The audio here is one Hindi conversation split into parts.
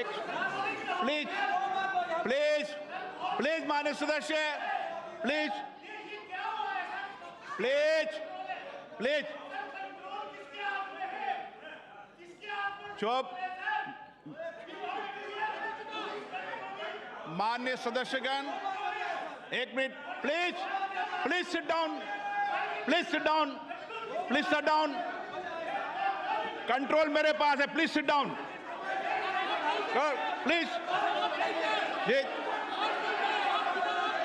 एक प्लीज प्लीज प्लीज माननीय सदस्य, प्लीज प्लीज प्लीज चुप। माननीय सदस्यगण, एक minute, please please sit down, please sit down, please sit down. Control मेरे पास है, प्लीज सिट डाउन, प्लीज।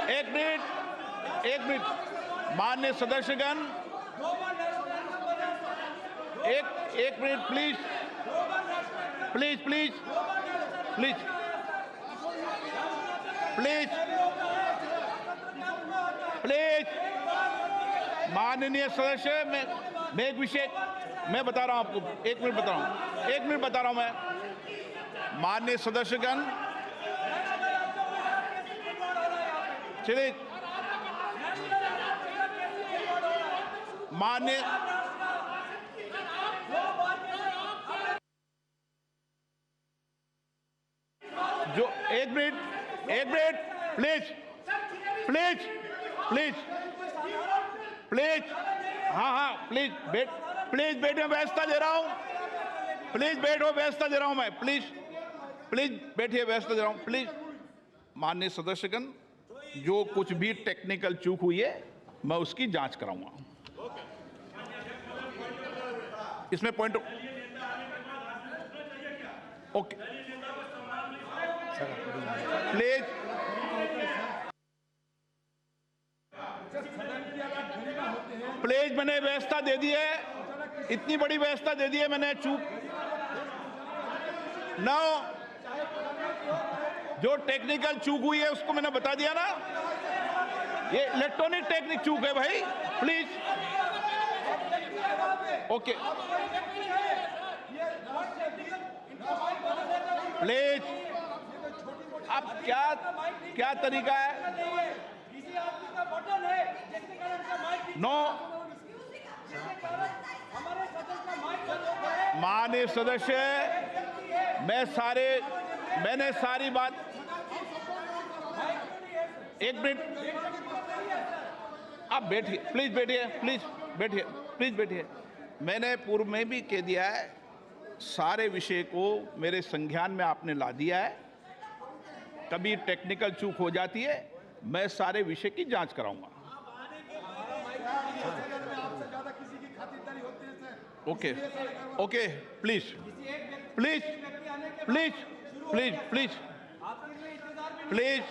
एक मिनट, एक मिनट। माननीय सदस्यगण, एक minute please, please please please please please. माननीय सदस्य, मैं एक विषय मैं बता रहा हूं आपको, 1 मिनट बता रहा हूं, 1 मिनट बता रहा हूं मैं। माननीय सदस्यगण, चलिए, माननीय जो एक minute please please please please, हाँ प्लीज प्लीज बैठो, व्यवस्था दे रहा हूं, प्लीज बैठो, व्यवस्था दे रहा हूं मैं, प्लीज प्लीज बैठिए, व्यवस्था दे रहा हूं, प्लीज। माननीय सदस्यगण, जो कुछ भी टेक्निकल चूक हुई है मैं उसकी जांच कराऊंगा। इसमें पॉइंट ओके, प्लीज प्लीज। मैंने व्यवस्था दे दी है, इतनी बड़ी व्यवस्था दे दी है मैंने, चूक ना, जो टेक्निकल चूक हुई है उसको मैंने बता दिया ना। ये इलेक्ट्रॉनिक टेक्निक चूक है भाई, प्लीज ओके, प्लीज। अब क्या तरीका है? नो, माननीय सदस्य, मैंने सारी बात, एक मिनट, आप बैठिए, प्लीज बैठिए, प्लीज बैठिए, प्लीज बैठिए। मैंने पूर्व में भी कह दिया है, सारे विषय को मेरे संज्ञान में आपने ला दिया है। कभी टेक्निकल चूक हो जाती है, मैं सारे विषय की जांच कराऊंगा। Okay okay, please please please please please please.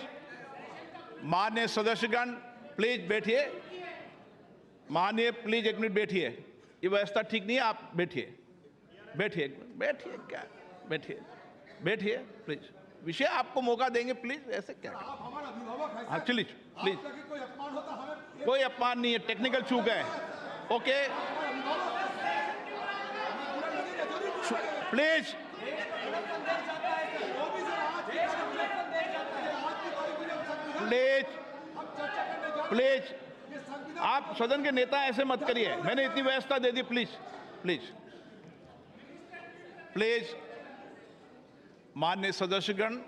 माननीय सदस्यगण, प्लीज बैठिए, माननीय, प्लीज 1 मिनट बैठिए। ये व्यवस्था ठीक नहीं है, आप बैठिए, बैठिए, बैठिए, क्या बैठिए, बैठिए प्लीज। विषय आपको मौका देंगे, प्लीज, ऐसे क्या? हाँ चलिए, प्लीज। कोई अपमान नहीं है, टेक्निकल चूक है, ओके, प्लीज प्लीज प्लीज। आप सदन के नेता ऐसे मत करिए, मैंने इतनी व्यवस्था दे दी, प्लीज प्लीज प्लीज। माननीय सदस्यगण,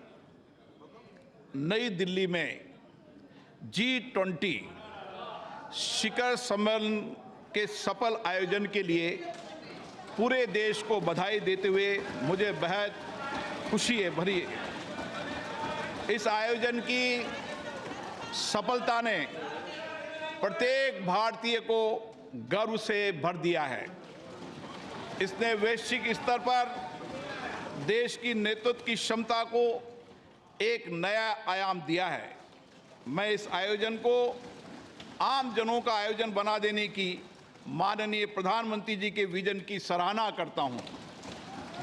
नई दिल्ली में G20 शिखर सम्मेलन के सफल आयोजन के लिए पूरे देश को बधाई देते हुए मुझे बेहद खुशी है भरी। इस आयोजन की सफलता ने प्रत्येक भारतीय को गर्व से भर दिया है। इसने वैश्विक स्तर पर देश की नेतृत्व की क्षमता को एक नया आयाम दिया है। मैं इस आयोजन को आम जनों का आयोजन बना देने की माननीय प्रधानमंत्री जी के विजन की सराहना करता हूं।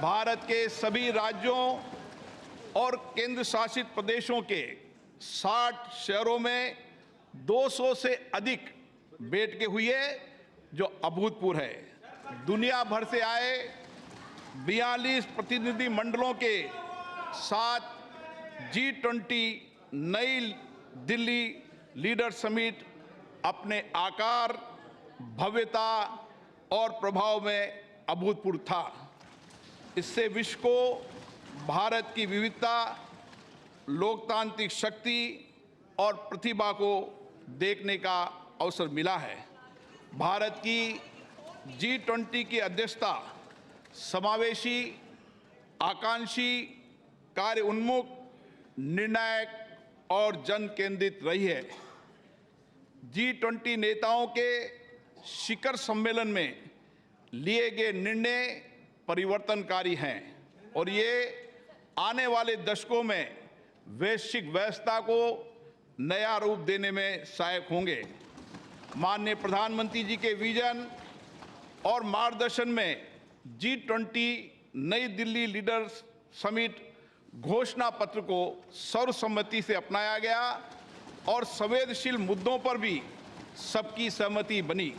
भारत के सभी राज्यों और केंद्र शासित प्रदेशों के 60 शहरों में 200 से अधिक बैठकें हुई है, जो अभूतपूर्व है। दुनिया भर से आए 42 प्रतिनिधि मंडलों के साथ G20 नई दिल्ली लीडर समिट अपने आकार, भव्यता और प्रभाव में अभूतपूर्व था। इससे विश्व को भारत की विविधता, लोकतांत्रिक शक्ति और प्रतिभा को देखने का अवसर मिला है। भारत की G20 की अध्यक्षता समावेशी, आकांक्षी, कार्य उन्मुख, निर्णायक और जन केंद्रित रही है। G20 नेताओं के शिखर सम्मेलन में लिए गए निर्णय परिवर्तनकारी हैं और ये आने वाले दशकों में वैश्विक व्यवस्था को नया रूप देने में सहायक होंगे। माननीय प्रधानमंत्री जी के विजन और मार्गदर्शन में G20 नई दिल्ली लीडर्स समिट घोषणा पत्र को सर्वसम्मति से अपनाया गया और संवेदनशील मुद्दों पर भी सबकी सहमति बनी।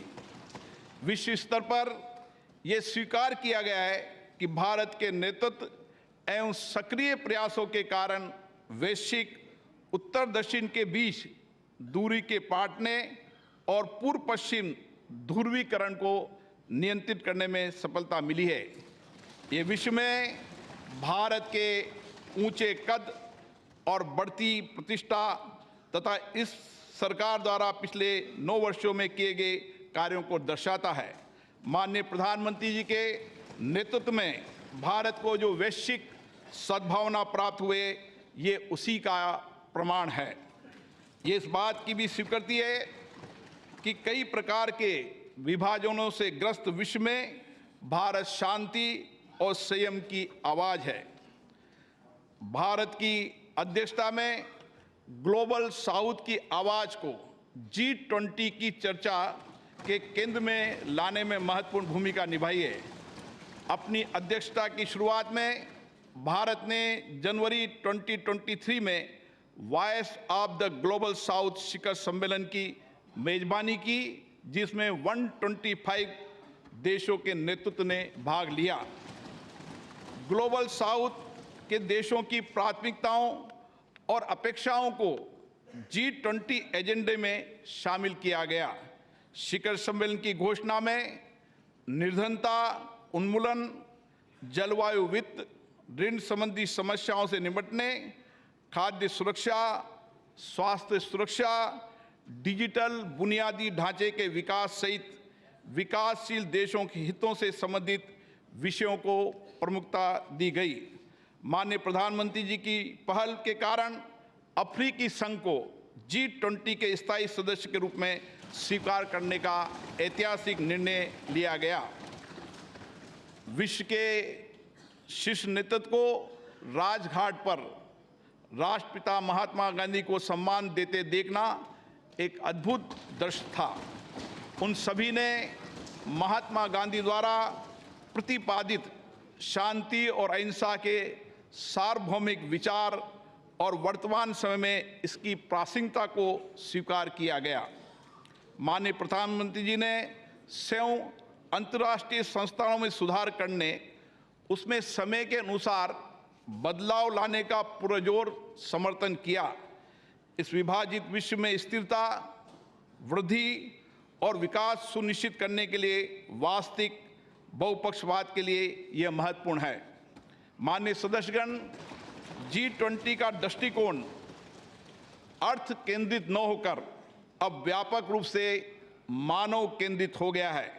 विश्व स्तर पर यह स्वीकार किया गया है कि भारत के नेतृत्व एवं सक्रिय प्रयासों के कारण वैश्विक उत्तर दक्षिण के बीच दूरी के पाटने और पूर्व पश्चिम ध्रुवीकरण को नियंत्रित करने में सफलता मिली है। ये विश्व में भारत के ऊंचे कद और बढ़ती प्रतिष्ठा तथा इस सरकार द्वारा पिछले 9 वर्षों में किए गए कार्यों को दर्शाता है। माननीय प्रधानमंत्री जी के नेतृत्व में भारत को जो वैश्विक सद्भावना प्राप्त हुए, ये उसी का प्रमाण है। ये इस बात की भी स्वीकृति है कि कई प्रकार के विभाजनों से ग्रस्त विश्व में भारत शांति और संयम की आवाज है। भारत की अध्यक्षता में ग्लोबल साउथ की आवाज को G20 की चर्चा के केंद्र में लाने में महत्वपूर्ण भूमिका निभाई है। अपनी अध्यक्षता की शुरुआत में भारत ने जनवरी 2023 में voice of the global south शिखर सम्मेलन की मेजबानी की, जिसमें 125 देशों के नेतृत्व ने भाग लिया। ग्लोबल साउथ के देशों की प्राथमिकताओं और अपेक्षाओं को G20 एजेंडे में शामिल किया गया। शिखर सम्मेलन की घोषणा में निर्धनता उन्मूलन, जलवायु वित्त, ऋण संबंधी समस्याओं से निपटने, खाद्य सुरक्षा, स्वास्थ्य सुरक्षा, डिजिटल बुनियादी ढांचे के विकास सहित विकासशील देशों के हितों से संबंधित विषयों को प्रमुखता दी गई। माननीय प्रधानमंत्री जी की पहल के कारण अफ्रीकी संघ को G20 के स्थायी सदस्य के रूप में स्वीकार करने का ऐतिहासिक निर्णय लिया गया। विश्व के शीर्ष नेतृत्व को राजघाट पर राष्ट्रपिता महात्मा गांधी को सम्मान देते देखना एक अद्भुत दृश्य था। उन सभी ने महात्मा गांधी द्वारा प्रतिपादित शांति और अहिंसा के सार्वभौमिक विचार और वर्तमान समय में इसकी प्रासंगिकता को स्वीकार किया गया। माननीय प्रधानमंत्री जी ने स्वयं अंतर्राष्ट्रीय संस्थानों में सुधार करने, उसमें समय के अनुसार बदलाव लाने का पुरजोर समर्थन किया। इस विभाजित विश्व में स्थिरता, वृद्धि और विकास सुनिश्चित करने के लिए वास्तविक बहुपक्षवाद के लिए यह महत्वपूर्ण है। माननीय सदस्यगण, G20 का दृष्टिकोण अर्थ केंद्रित न होकर अब व्यापक रूप से मानव केंद्रित हो गया है।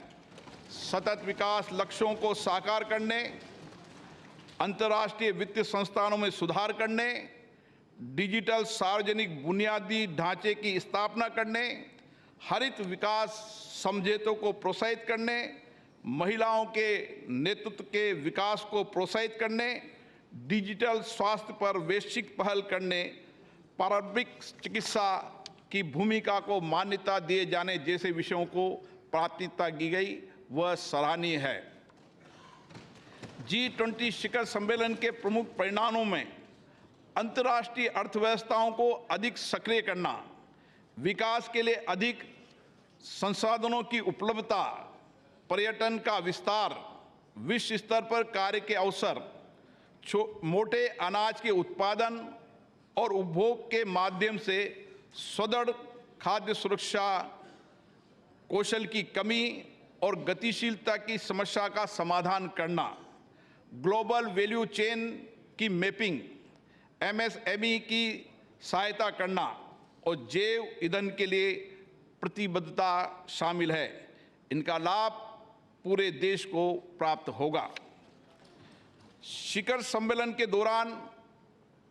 सतत विकास लक्ष्यों को साकार करने, अंतर्राष्ट्रीय वित्तीय संस्थानों में सुधार करने, डिजिटल सार्वजनिक बुनियादी ढांचे की स्थापना करने, हरित विकास समझौतों को प्रोत्साहित करने, महिलाओं के नेतृत्व के विकास को प्रोत्साहित करने, डिजिटल स्वास्थ्य पर वैश्विक पहल करने, पारंपरिक चिकित्सा की भूमिका को मान्यता दिए जाने जैसे विषयों को प्राथमिकता दी गई, वह सराहनीय है। G20 शिखर सम्मेलन के प्रमुख परिणामों में अंतर्राष्ट्रीय अर्थव्यवस्थाओं को अधिक सक्रिय करना, विकास के लिए अधिक संसाधनों की उपलब्धता, पर्यटन का विस्तार, विश्व स्तर पर कार्य के अवसर, मोटे अनाज के उत्पादन और उपभोग के माध्यम से सुदृढ़ खाद्य सुरक्षा, कौशल की कमी और गतिशीलता की समस्या का समाधान करना, ग्लोबल वैल्यू चेन की मैपिंग, एमएसएमई की सहायता करना और जैव ईंधन के लिए प्रतिबद्धता शामिल है। इनका लाभ पूरे देश को प्राप्त होगा। शिखर सम्मेलन के दौरान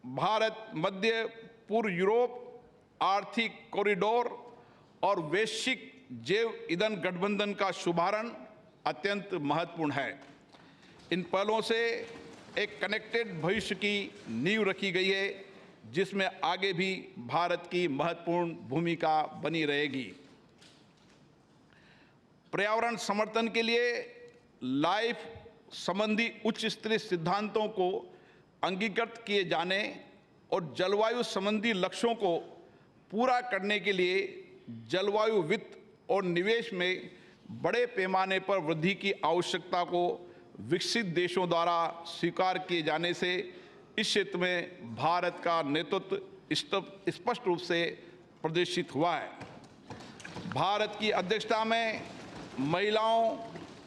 भारत मध्य पूर्व यूरोप आर्थिक कॉरिडोर और वैश्विक जैव ईंधन गठबंधन का शुभारंभ अत्यंत महत्वपूर्ण है। इन पहलों से एक कनेक्टेड भविष्य की नींव रखी गई है, जिसमें आगे भी भारत की महत्वपूर्ण भूमिका बनी रहेगी। पर्यावरण समर्थन के लिए लाइफ संबंधी उच्च स्तरीय सिद्धांतों को अंगीकृत किए जाने और जलवायु संबंधी लक्ष्यों को पूरा करने के लिए जलवायु वित्त और निवेश में बड़े पैमाने पर वृद्धि की आवश्यकता को विकसित देशों द्वारा स्वीकार किए जाने से इस क्षेत्र में भारत का नेतृत्व स्पष्ट रूप से प्रदर्शित हुआ है। भारत की अध्यक्षता में महिलाओं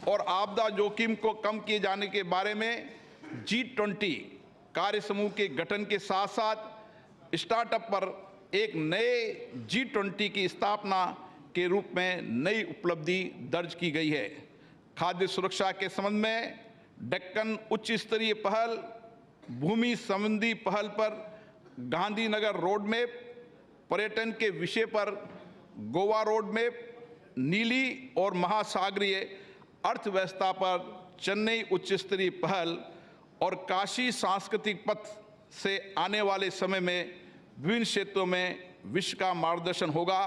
और आपदा जोखिम को कम किए जाने के बारे में G20 कार्य समूह के गठन के साथ साथ स्टार्टअप पर एक नए G20 की स्थापना के रूप में नई उपलब्धि दर्ज की गई है। खाद्य सुरक्षा के संबंध में डेक्कन उच्च स्तरीय पहल, भूमि संबंधी पहल पर गांधीनगर रोड मैप, पर्यटन के विषय पर गोवा रोड मैप, नीली और महासागरीय अर्थव्यवस्था पर चेन्नई उच्च स्तरीय पहल और काशी सांस्कृतिक पथ से आने वाले समय में विभिन्न क्षेत्रों में विश्व का मार्गदर्शन होगा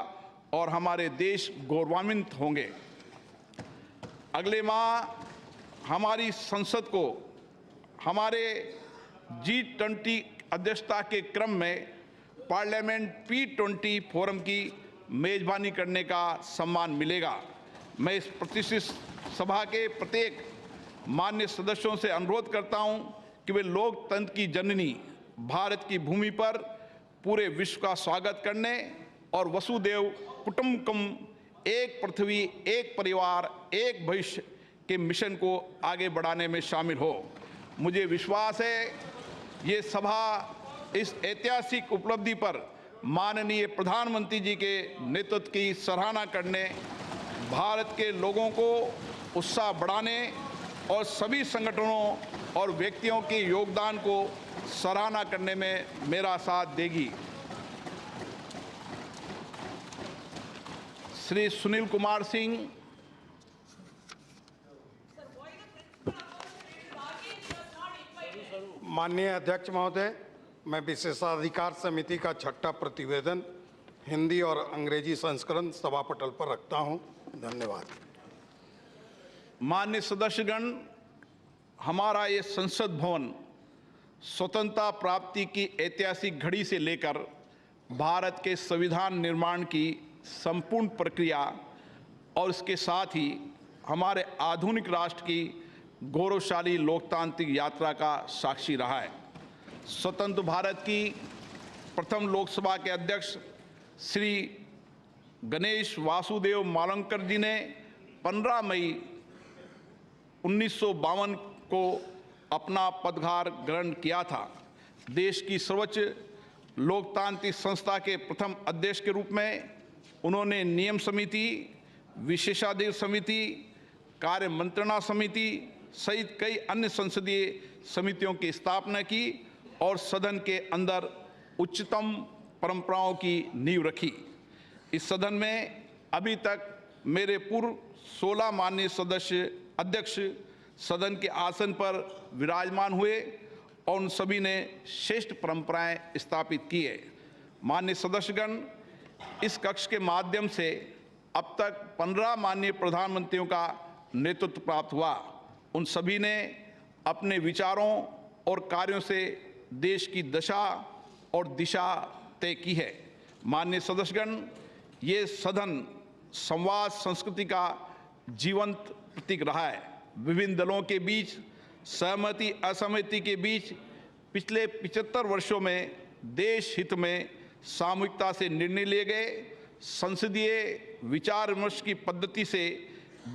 और हमारे देश गौरवान्वित होंगे। अगले माह हमारी संसद को हमारे G20 अध्यक्षता के क्रम में पार्लियामेंट P20 फोरम की मेजबानी करने का सम्मान मिलेगा। मैं इस प्रतिष्ठित सभा के प्रत्येक मान्य सदस्यों से अनुरोध करता हूं कि वे लोकतंत्र की जननी भारत की भूमि पर पूरे विश्व का स्वागत करने और वसुदेव कुटुंबकम, एक पृथ्वी एक परिवार एक भविष्य के मिशन को आगे बढ़ाने में शामिल हो। मुझे विश्वास है ये सभा इस ऐतिहासिक उपलब्धि पर माननीय प्रधानमंत्री जी के नेतृत्व की सराहना करने, भारत के लोगों को उत्साह बढ़ाने और सभी संगठनों और व्यक्तियों के योगदान को सराहना करने में मेरा साथ देगी। श्री सुनील कुमार सिंह। माननीय अध्यक्ष महोदय, मैं विशेषाधिकार समिति का छठा प्रतिवेदन हिंदी और अंग्रेजी संस्करण सभा पटल पर रखता हूं। धन्यवाद। माननीय सदस्यगण, हमारा ये संसद भवन स्वतंत्रता प्राप्ति की ऐतिहासिक घड़ी से लेकर भारत के संविधान निर्माण की संपूर्ण प्रक्रिया और इसके साथ ही हमारे आधुनिक राष्ट्र की गौरवशाली लोकतांत्रिक यात्रा का साक्षी रहा है। स्वतंत्र भारत की प्रथम लोकसभा के अध्यक्ष श्री गणेश वासुदेव मावलंकर जी ने 15 मई 1952 को अपना पदभार ग्रहण किया था। देश की सर्वोच्च लोकतांत्रिक संस्था के प्रथम अध्यक्ष के रूप में उन्होंने नियम समिति, विशेषाधिकार समिति, कार्य मंत्रणा समिति सहित कई अन्य संसदीय समितियों की स्थापना की और सदन के अंदर उच्चतम परंपराओं की नींव रखी। इस सदन में अभी तक मेरे पूर्व 16 माननीय सदस्य अध्यक्ष सदन के आसन पर विराजमान हुए और उन सभी ने श्रेष्ठ परंपराएं स्थापित की है। माननीय सदस्यगण, इस कक्ष के माध्यम से अब तक 15 माननीय प्रधानमंत्रियों का नेतृत्व प्राप्त हुआ। उन सभी ने अपने विचारों और कार्यों से देश की दशा और दिशा तय की है। माननीय सदस्यगण, ये सदन संवाद संस्कृति का जीवंत प्रतीक रहा है। विभिन्न दलों के बीच सहमति असहमति के बीच पिछले 75 वर्षों में देश हित में सामूहिकता से निर्णय लिए गए। संसदीय विचार विमर्श की पद्धति से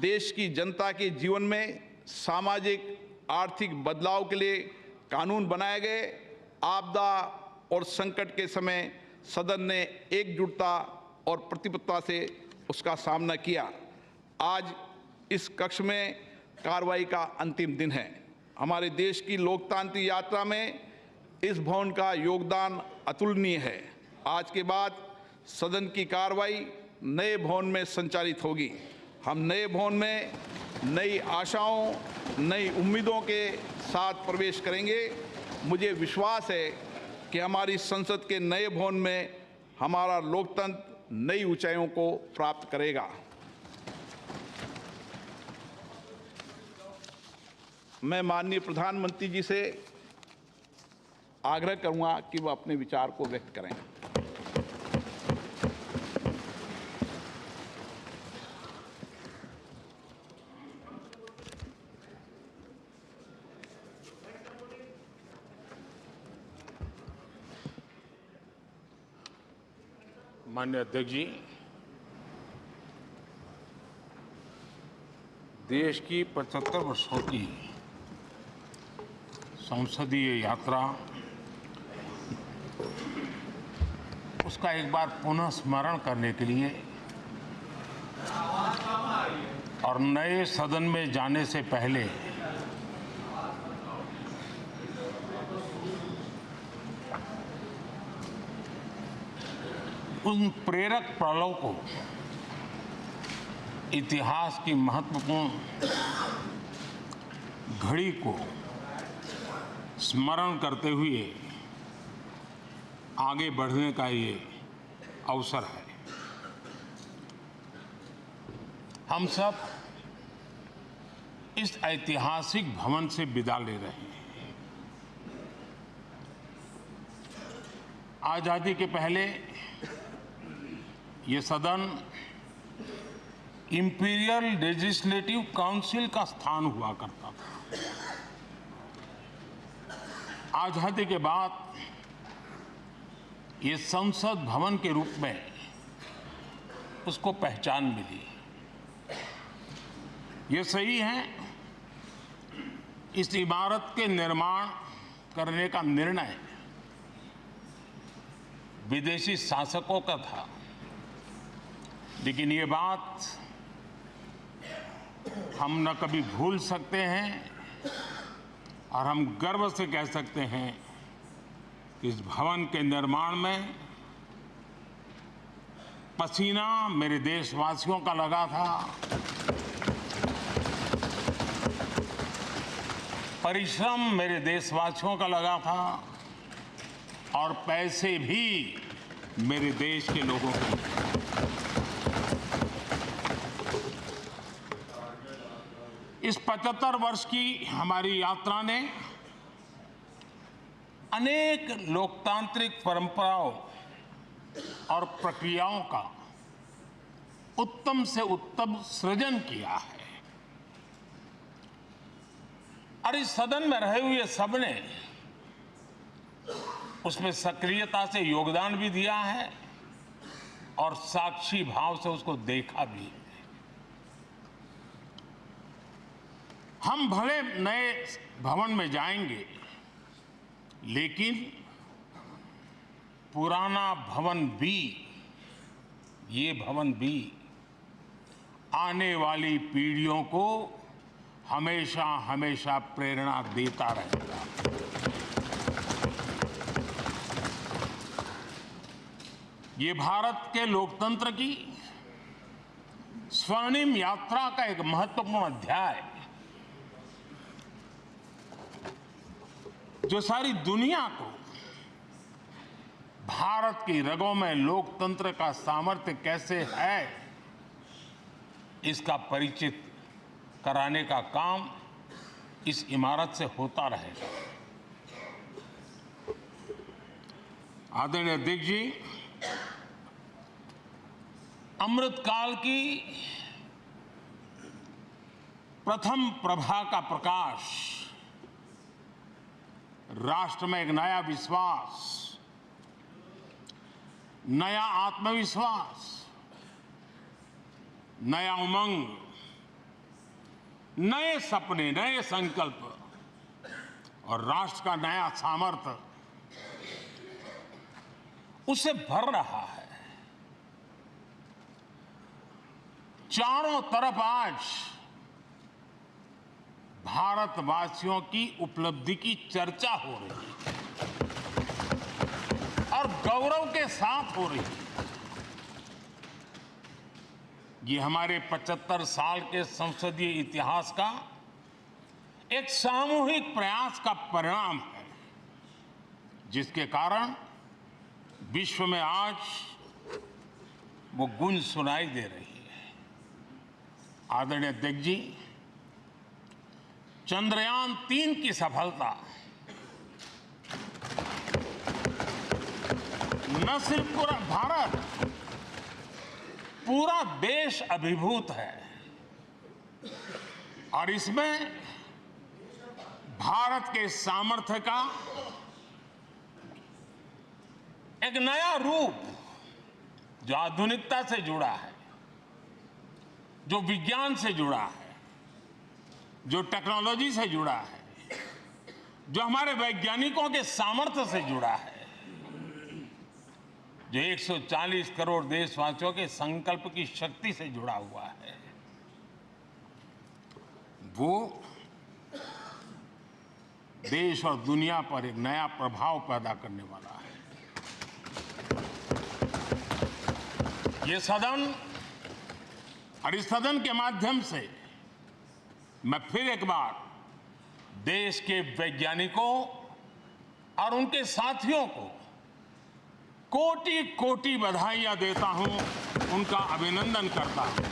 देश की जनता के जीवन में सामाजिक आर्थिक बदलाव के लिए कानून बनाए गए। आपदा और संकट के समय सदन ने एकजुटता और प्रतिबद्धता से उसका सामना किया। आज इस कक्ष में कार्रवाई का अंतिम दिन है। हमारे देश की लोकतांत्रिक यात्रा में इस भवन का योगदान अतुलनीय है। आज के बाद सदन की कार्रवाई नए भवन में संचालित होगी। हम नए भवन में नई आशाओं, नई उम्मीदों के साथ प्रवेश करेंगे। मुझे विश्वास है कि हमारी संसद के नए भवन में हमारा लोकतंत्र नई ऊंचाइयों को प्राप्त करेगा। मैं माननीय प्रधानमंत्री जी से आग्रह करूंगा कि वह अपने विचार को व्यक्त करें। माननीय अध्यक्ष जी, देश की 75 वर्षों की संसदीय यात्रा, उसका एक बार पुनः स्मरण करने के लिए और नए सदन में जाने से पहले उन प्रेरक पलों को, इतिहास की महत्वपूर्ण घड़ी को स्मरण करते हुए आगे बढ़ने का ये अवसर है। हम सब इस ऐतिहासिक भवन से विदा ले रहे हैं। आजादी के पहले ये सदन इंपीरियल लेजिस्लेटिव काउंसिल का स्थान हुआ करता था। आजादी के बाद ये संसद भवन के रूप में उसको पहचान मिली। ये सही है, इस इमारत के निर्माण करने का निर्णय विदेशी शासकों का था, लेकिन ये बात हम न कभी भूल सकते हैं और हम गर्व से कह सकते हैं कि इस भवन के निर्माण में पसीना मेरे देशवासियों का लगा था, परिश्रम मेरे देशवासियों का लगा था और पैसे भी मेरे देश के लोगों के। इस 75 वर्ष की हमारी यात्रा ने अनेक लोकतांत्रिक परंपराओं और प्रक्रियाओं का उत्तम से उत्तम सृजन किया है और इस सदन में रहे हुए सबने उसमें सक्रियता से योगदान भी दिया है और साक्षी भाव से उसको देखा भी है। हम भले नए भवन में जाएंगे, लेकिन पुराना भवन भी, ये भवन भी आने वाली पीढ़ियों को हमेशा हमेशा प्रेरणा देता रहेगा। ये भारत के लोकतंत्र की स्वर्णिम यात्रा का एक महत्वपूर्ण अध्याय, जो सारी दुनिया को भारत की रगों में लोकतंत्र का सामर्थ्य कैसे है, इसका परिचित कराने का काम इस इमारत से होता रहेगा। आदरणीय अध्यक्ष जी, अमृतकाल की प्रथम प्रभा का प्रकाश राष्ट्र में एक नया विश्वास, नया आत्मविश्वास, नया उमंग, नए सपने, नए संकल्प और राष्ट्र का नया सामर्थ्य उससे भर रहा है। चारों तरफ आज भारतवासियों की उपलब्धि की चर्चा हो रही है और गौरव के साथ हो रही है। ये हमारे 75 साल के संसदीय इतिहास का एक सामूहिक प्रयास का परिणाम है, जिसके कारण विश्व में आज वो गूंज सुनाई दे रही है। आदरणीय अध्यक्ष जी, चंद्रयान 3 की सफलता न सिर्फ पूरा भारत, पूरा देश अभिभूत है और इसमें भारत के सामर्थ्य का एक नया रूप जो आधुनिकता से जुड़ा है, जो विज्ञान से जुड़ा है, जो टेक्नोलॉजी से जुड़ा है, जो हमारे वैज्ञानिकों के सामर्थ्य से जुड़ा है, जो 140 करोड़ देशवासियों के संकल्प की शक्ति से जुड़ा हुआ है, वो देश और दुनिया पर एक नया प्रभाव पैदा करने वाला है। ये सदन और इस सदन के माध्यम से मैं फिर एक बार देश के वैज्ञानिकों और उनके साथियों को कोटि कोटि बधाइयां देता हूं, उनका अभिनंदन करता हूं।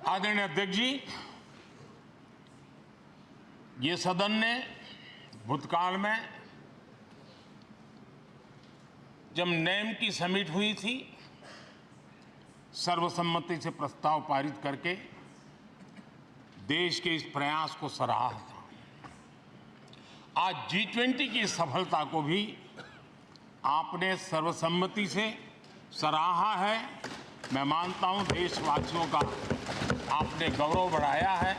आदरणीय अध्यक्ष जी, ये सदन ने भूतकाल में जब नेम की समिट हुई थी, सर्वसम्मति से प्रस्ताव पारित करके देश के इस प्रयास को सराहा था। आज G20 की सफलता को भी आपने सर्वसम्मति से सराहा है। मैं मानता हूं देशवासियों का आपने गौरव बढ़ाया है,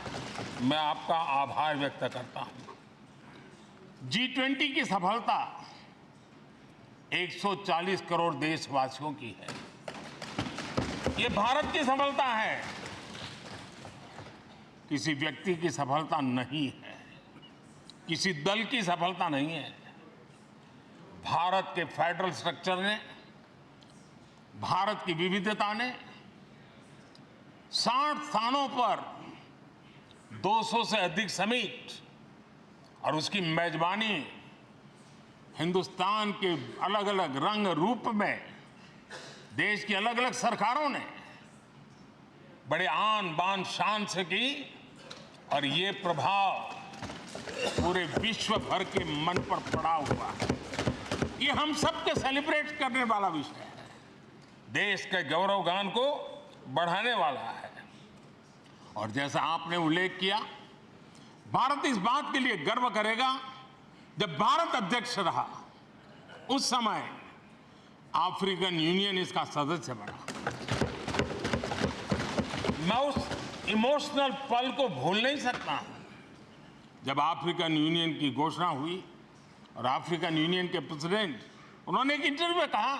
मैं आपका आभार व्यक्त करता हूं। G20 की सफलता 140 करोड़ देशवासियों की है। ये भारत की सफलता है, किसी व्यक्ति की सफलता नहीं है, किसी दल की सफलता नहीं है। भारत के फेडरल स्ट्रक्चर ने, भारत की विविधता ने 60 स्थानों पर 200 से अधिक समिट और उसकी मेजबानी हिंदुस्तान के अलग अलग रंग रूप में देश की अलग अलग सरकारों ने बड़े आन बान शान से की और ये प्रभाव पूरे विश्व भर के मन पर पड़ा हुआ है। ये हम सबके सेलिब्रेट करने वाला विषय है, देश के गौरवगान को बढ़ाने वाला है। और जैसा आपने उल्लेख किया, भारत इस बात के लिए गर्व करेगा, जब भारत अध्यक्ष रहा उस समय अफ्रीकन यूनियन इसका सदस्य बना। मैं उस इमोशनल पल को भूल नहीं सकता जब अफ्रीकन यूनियन की घोषणा हुई और अफ्रीकन यूनियन के प्रेसिडेंट, उन्होंने एक इंटरव्यू में कहा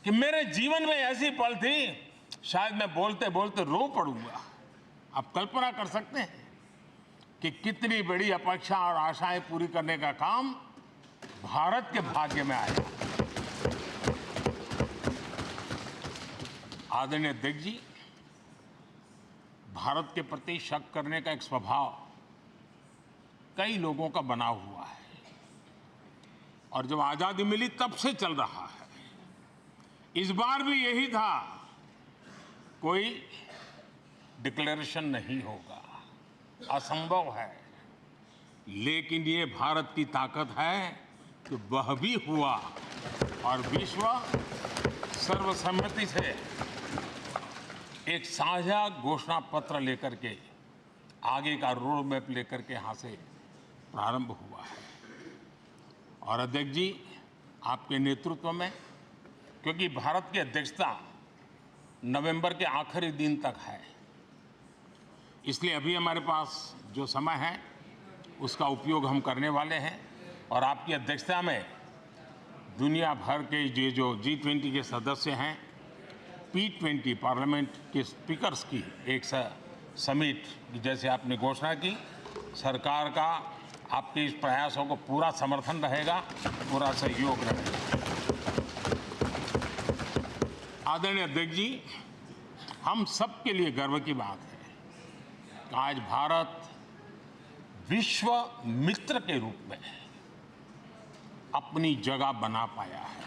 कि मेरे जीवन में ऐसी पल थी शायद मैं बोलते बोलते रो पड़ूंगा। आप कल्पना कर सकते हैं कि कितनी बड़ी अपेक्षा और आशाएं पूरी करने का काम भारत के भाग्य में आया। आदरणीय अध्यक्ष जी, भारत के प्रति शक करने का एक स्वभाव कई लोगों का बना हुआ है और जब आजादी मिली तब से चल रहा है। इस बार भी यही था, कोई डिक्लेरेशन नहीं होगा, असंभव है। लेकिन ये भारत की ताकत है कि वह भी हुआ और विश्व सर्वसम्मति से एक साझा घोषणा पत्र लेकर के आगे का रोड मैप लेकर के यहाँ से प्रारंभ हुआ है। और अध्यक्ष जी, आपके नेतृत्व में, क्योंकि भारत की अध्यक्षता नवंबर के आखिरी दिन तक है, इसलिए अभी हमारे पास जो समय है उसका उपयोग हम करने वाले हैं और आपकी अध्यक्षता में दुनिया भर के ये जो G20 के सदस्य हैं, P20 पार्लियामेंट के स्पीकर्स की एक समिट, जैसे आपने घोषणा की, सरकार का आपके इस प्रयासों को पूरा समर्थन रहेगा, पूरा सहयोग रहेगा। आदरणीय अध्यक्ष जी, हम सबके लिए गर्व की बात है कि आज भारत विश्व मित्र के रूप में अपनी जगह बना पाया है।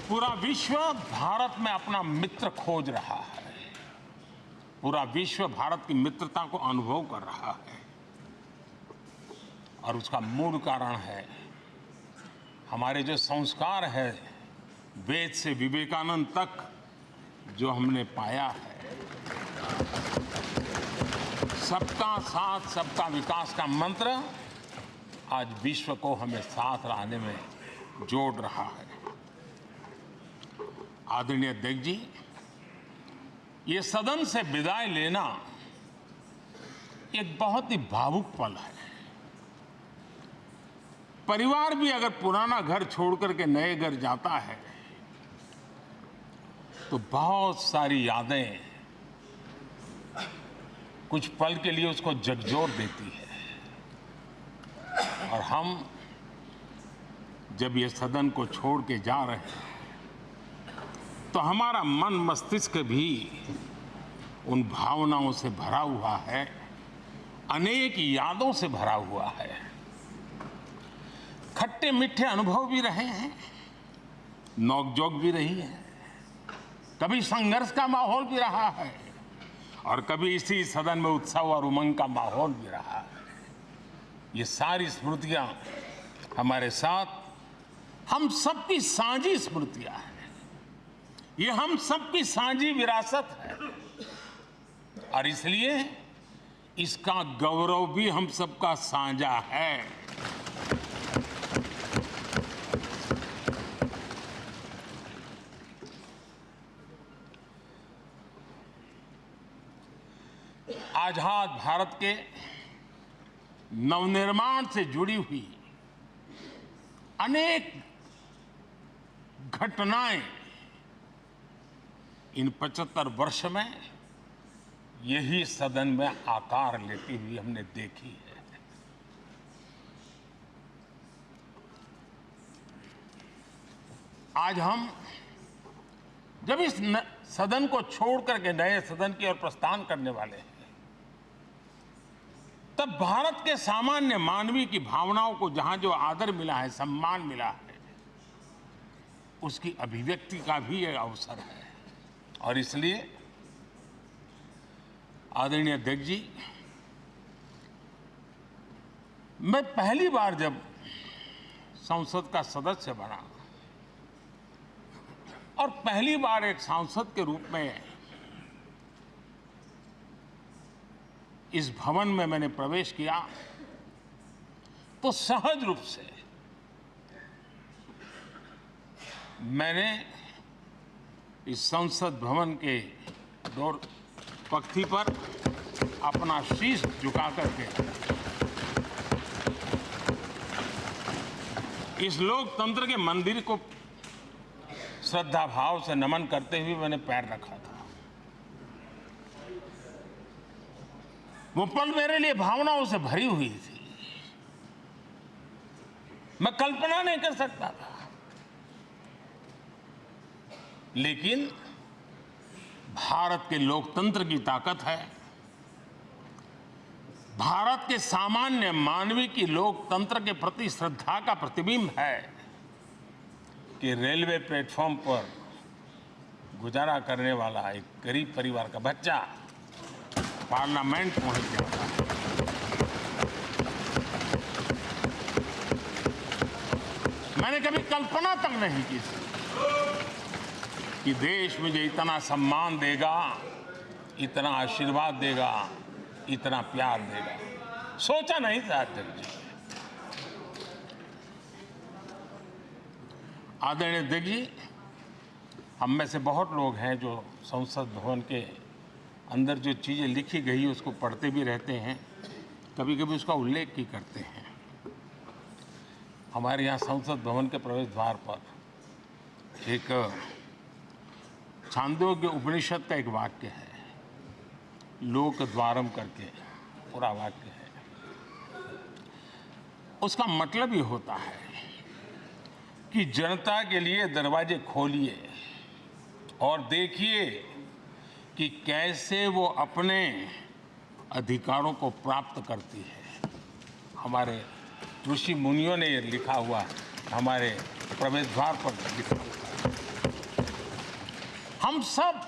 पूरा विश्व भारत में अपना मित्र खोज रहा है। पूरा विश्व भारत की मित्रता को अनुभव कर रहा है और उसका मूल कारण है हमारे जो संस्कार है, वेद से विवेकानंद तक जो हमने पाया है। सबका साथ सबका विकास का मंत्र आज विश्व को हमें साथ लाने में जोड़ रहा है। आदरणीय अध्यक्ष जी, ये सदन से विदाई लेना एक बहुत ही भावुक पल है। परिवार भी अगर पुराना घर छोड़कर के नए घर जाता है तो बहुत सारी यादें कुछ पल के लिए उसको झकझोर देती है। और हम जब ये सदन को छोड़ के जा रहे हैं तो हमारा मन मस्तिष्क भी उन भावनाओं से भरा हुआ है, अनेक यादों से भरा हुआ है। खट्टे मीठे अनुभव भी रहे हैं, नोकझोंक भी रही है, कभी संघर्ष का माहौल भी रहा है और कभी इसी सदन में उत्सव और उमंग का माहौल भी रहा है। ये सारी स्मृतियां हमारे साथ, हम सबकी साझी स्मृतियां हैं। ये हम सबकी साझी विरासत है और इसलिए इसका गौरव भी हम सबका साझा है। आजाद भारत के नवनिर्माण से जुड़ी हुई अनेक घटनाएं इन 75 वर्ष में यही सदन में आकार लेती हुई हमने देखी है। आज हम जब इस सदन को छोड़ करके नए सदन की ओर प्रस्थान करने वाले हैं, तब भारत के सामान्य मानवीय की भावनाओं को जहां जो आदर मिला है, सम्मान मिला है, उसकी अभिव्यक्ति का भी एक अवसर है। और इसलिए आदरणीय अध्यक्ष जी, मैं पहली बार जब संसद का सदस्य बना और पहली बार एक सांसद के रूप में इस भवन में मैंने प्रवेश किया तो सहज रूप से मैंने इस संसद भवन के डोर पक्ति पर अपना शीश झुका करके इस लोकतंत्र के मंदिर को श्रद्धा भाव से नमन करते हुए मैंने पैर रखा था। वो पल मेरे लिए भावनाओं से भरी हुई थी। मैं कल्पना नहीं कर सकता था, लेकिन भारत के लोकतंत्र की ताकत है, भारत के सामान्य मानवीय की लोकतंत्र के प्रति श्रद्धा का प्रतिबिंब है कि रेलवे प्लेटफॉर्म पर गुजारा करने वाला एक गरीब परिवार का बच्चा पार्लियामेंट पहुंच जाता है। मैंने कभी कल्पना तक नहीं की कि देश मुझे इतना सम्मान देगा, इतना आशीर्वाद देगा, इतना प्यार देगा। सोचा नहीं था अध्यक्ष जी। आदरणीय अध्यक्ष जी, हम में से बहुत लोग हैं जो संसद भवन के अंदर जो चीज़ें लिखी गई उसको पढ़ते भी रहते हैं, कभी कभी उसका उल्लेख भी करते हैं। हमारे यहाँ संसद भवन के प्रवेश द्वार पर एक छांदोग्य उपनिषद का एक वाक्य है, लोक द्वारम करके पूरा वाक्य है। उसका मतलब ये होता है कि जनता के लिए दरवाजे खोलिए और देखिए कि कैसे वो अपने अधिकारों को प्राप्त करती है। हमारे ऋषि मुनियों ने ये लिखा हुआ है, हमारे प्रवेश द्वार पर लिखा हुआ है। हम सब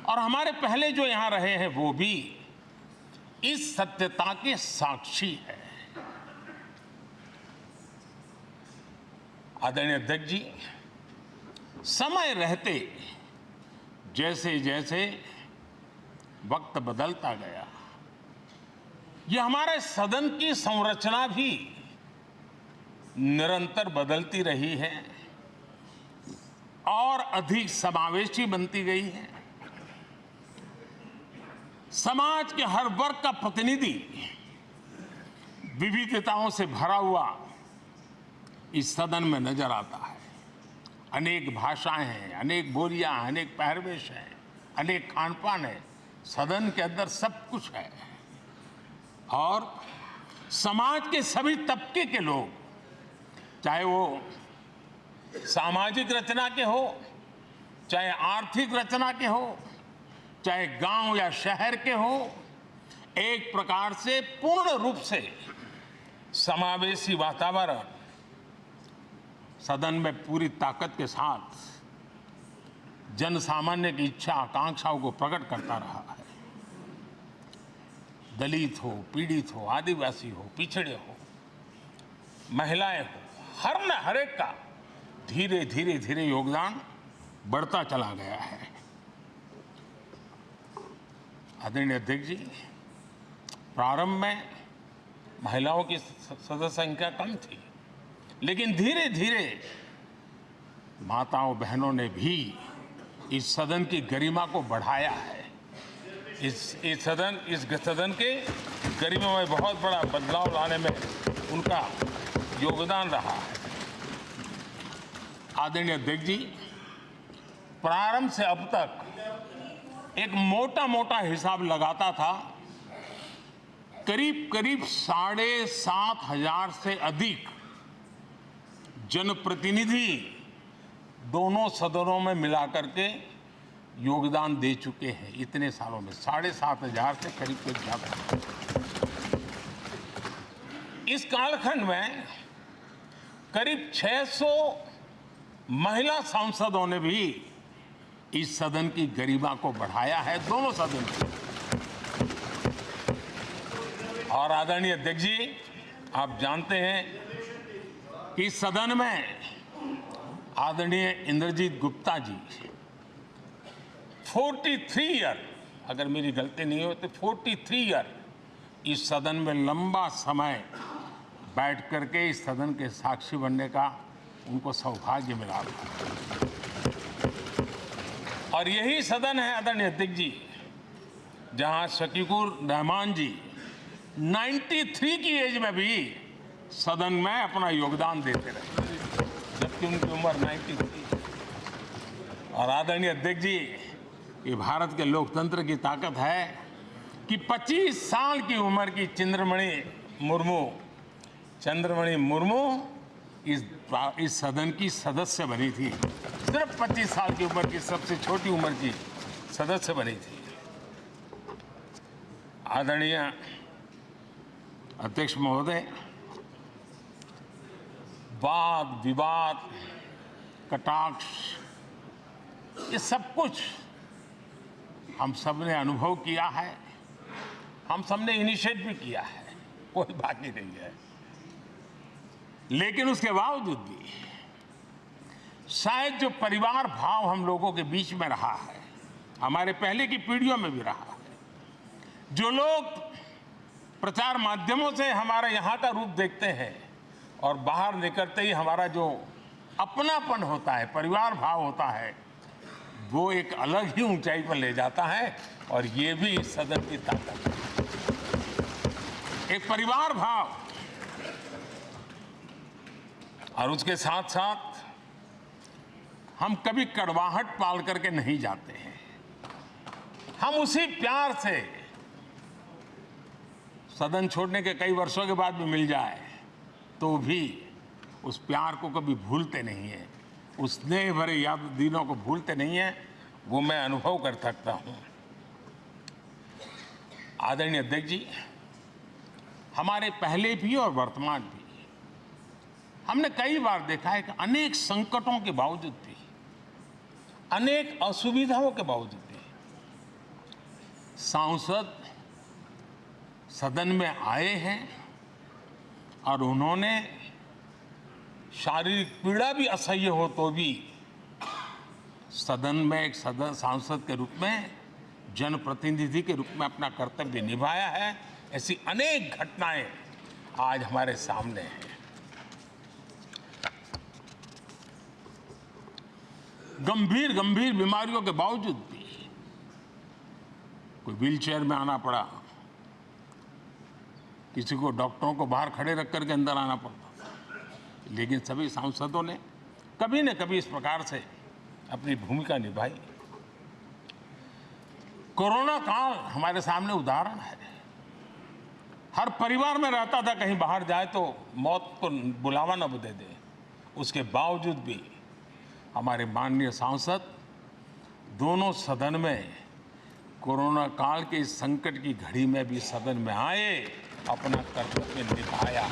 और हमारे पहले जो यहाँ रहे हैं वो भी इस सत्यता के साक्षी है। आदरणीय अध्यक्ष जी, समय रहते जैसे जैसे वक्त बदलता गया, ये हमारे सदन की संरचना भी निरंतर बदलती रही है और अधिक समावेशी बनती गई है। समाज के हर वर्ग का प्रतिनिधि विविधताओं से भरा हुआ इस सदन में नजर आता है। अनेक भाषाएं हैं, अनेक बोलियां, अनेक पहरवेश हैं, अनेक खान पान है। सदन के अंदर सब कुछ है और समाज के सभी तबके के लोग, चाहे वो सामाजिक रचना के हो, चाहे आर्थिक रचना के हो, चाहे गांव या शहर के हो, एक प्रकार से पूर्ण रूप से समावेशी वातावरण सदन में पूरी ताकत के साथ जन सामान्य की इच्छा आकांक्षाओं को प्रकट करता रहा है। दलित हो, पीड़ित हो, आदिवासी हो, पिछड़े हो, महिलाएं हो, हर एक का धीरे धीरे धीरे योगदान बढ़ता चला गया है। आदरणीय अध्यक्ष जी, प्रारंभ में महिलाओं की सदस्य संख्या कम थी, लेकिन धीरे धीरे माताओं बहनों ने भी इस सदन की गरिमा को बढ़ाया है। इस सदन के गरिमा में बहुत बड़ा बदलाव लाने में उनका योगदान रहा है। आदरणीय अध्यक्ष जी, प्रारंभ से अब तक एक मोटा हिसाब लगाता था, करीब 7,500 से अधिक जनप्रतिनिधि दोनों सदनों में मिलाकर के योगदान दे चुके हैं। इतने सालों में 7,500 से करीब ज्यादा। इस कालखंड में करीब 600 महिला सांसदों ने भी इस सदन की गरिमा को बढ़ाया है, दोनों सदन की। और आदरणीय अध्यक्ष जी, आप जानते हैं कि इस सदन में आदरणीय इंद्रजीत गुप्ता जी 43 ईयर, अगर मेरी गलती नहीं हो तो 43 ईयर इस सदन में लंबा समय बैठ करके इस सदन के साक्षी बनने का उनको सौभाग्य मिला। और यही सदन है आदरणीय अध्यक्ष जी, जहां शकीकुर रहमान जी 93 की एज में भी सदन में अपना योगदान देते रहे, जबकि उनकी उम्र 93। और आदरणीय अध्यक्ष जी, ये भारत के लोकतंत्र की ताकत है कि 25 साल की उम्र की चंद्रमणि मुर्मू इस सदन की सदस्य बनी थी। सिर्फ 25 साल की उम्र की, सबसे छोटी उम्र की सदस्य बनी थी। आदरणीय अध्यक्ष महोदय, वाद विवाद, कटाक्ष, ये सब कुछ हम सब ने अनुभव किया है, हम सब ने इनिशिएट भी किया है, कोई बाकी नहीं है। लेकिन उसके बावजूद भी शायद जो परिवार भाव हम लोगों के बीच में रहा है, हमारे पहले की पीढ़ियों में भी रहा है, जो लोग प्रचार माध्यमों से हमारे यहाँ का रूप देखते हैं और बाहर निकलते ही हमारा जो अपनापन होता है, परिवार भाव होता है, वो एक अलग ही ऊंचाई पर ले जाता है। और ये भी इस सदन की ताकत है, एक परिवार भाव। और उसके साथ साथ हम कभी कड़वाहट पाल करके नहीं जाते हैं। हम उसी प्यार से सदन छोड़ने के कई वर्षों के बाद भी मिल जाए तो भी उस प्यार को कभी भूलते नहीं है, उस स्नेह भरे याद दिनों को भूलते नहीं है। वो मैं अनुभव कर सकता हूं। आदरणीय अध्यक्ष जी, हमारे पहले भी और वर्तमान भी हमने कई बार देखा है कि अनेक संकटों के बावजूद भी, अनेक असुविधाओं के बावजूद भी सांसद सदन में आए हैं और उन्होंने शारीरिक पीड़ा भी असह्य हो तो भी सदन में एक सांसद के रूप में, जनप्रतिनिधि के रूप में अपना कर्तव्य निभाया है। ऐसी अनेक घटनाएं आज हमारे सामने हैं। गंभीर गंभीर बीमारियों के बावजूद भी कोई व्हीलचेयर में आना पड़ा, किसी को डॉक्टरों को बाहर खड़े रख करके अंदर आना पड़ता, लेकिन सभी सांसदों ने कभी न कभी इस प्रकार से अपनी भूमिका निभाई। कोरोना काल हमारे सामने उदाहरण है। हर परिवार में रहता था कहीं बाहर जाए तो मौत को बुलावा न दे दे, उसके बावजूद भी हमारे माननीय सांसद दोनों सदन में कोरोना काल के इस संकट की घड़ी में भी सदन में आए, अपना कर्तव्य निभाया।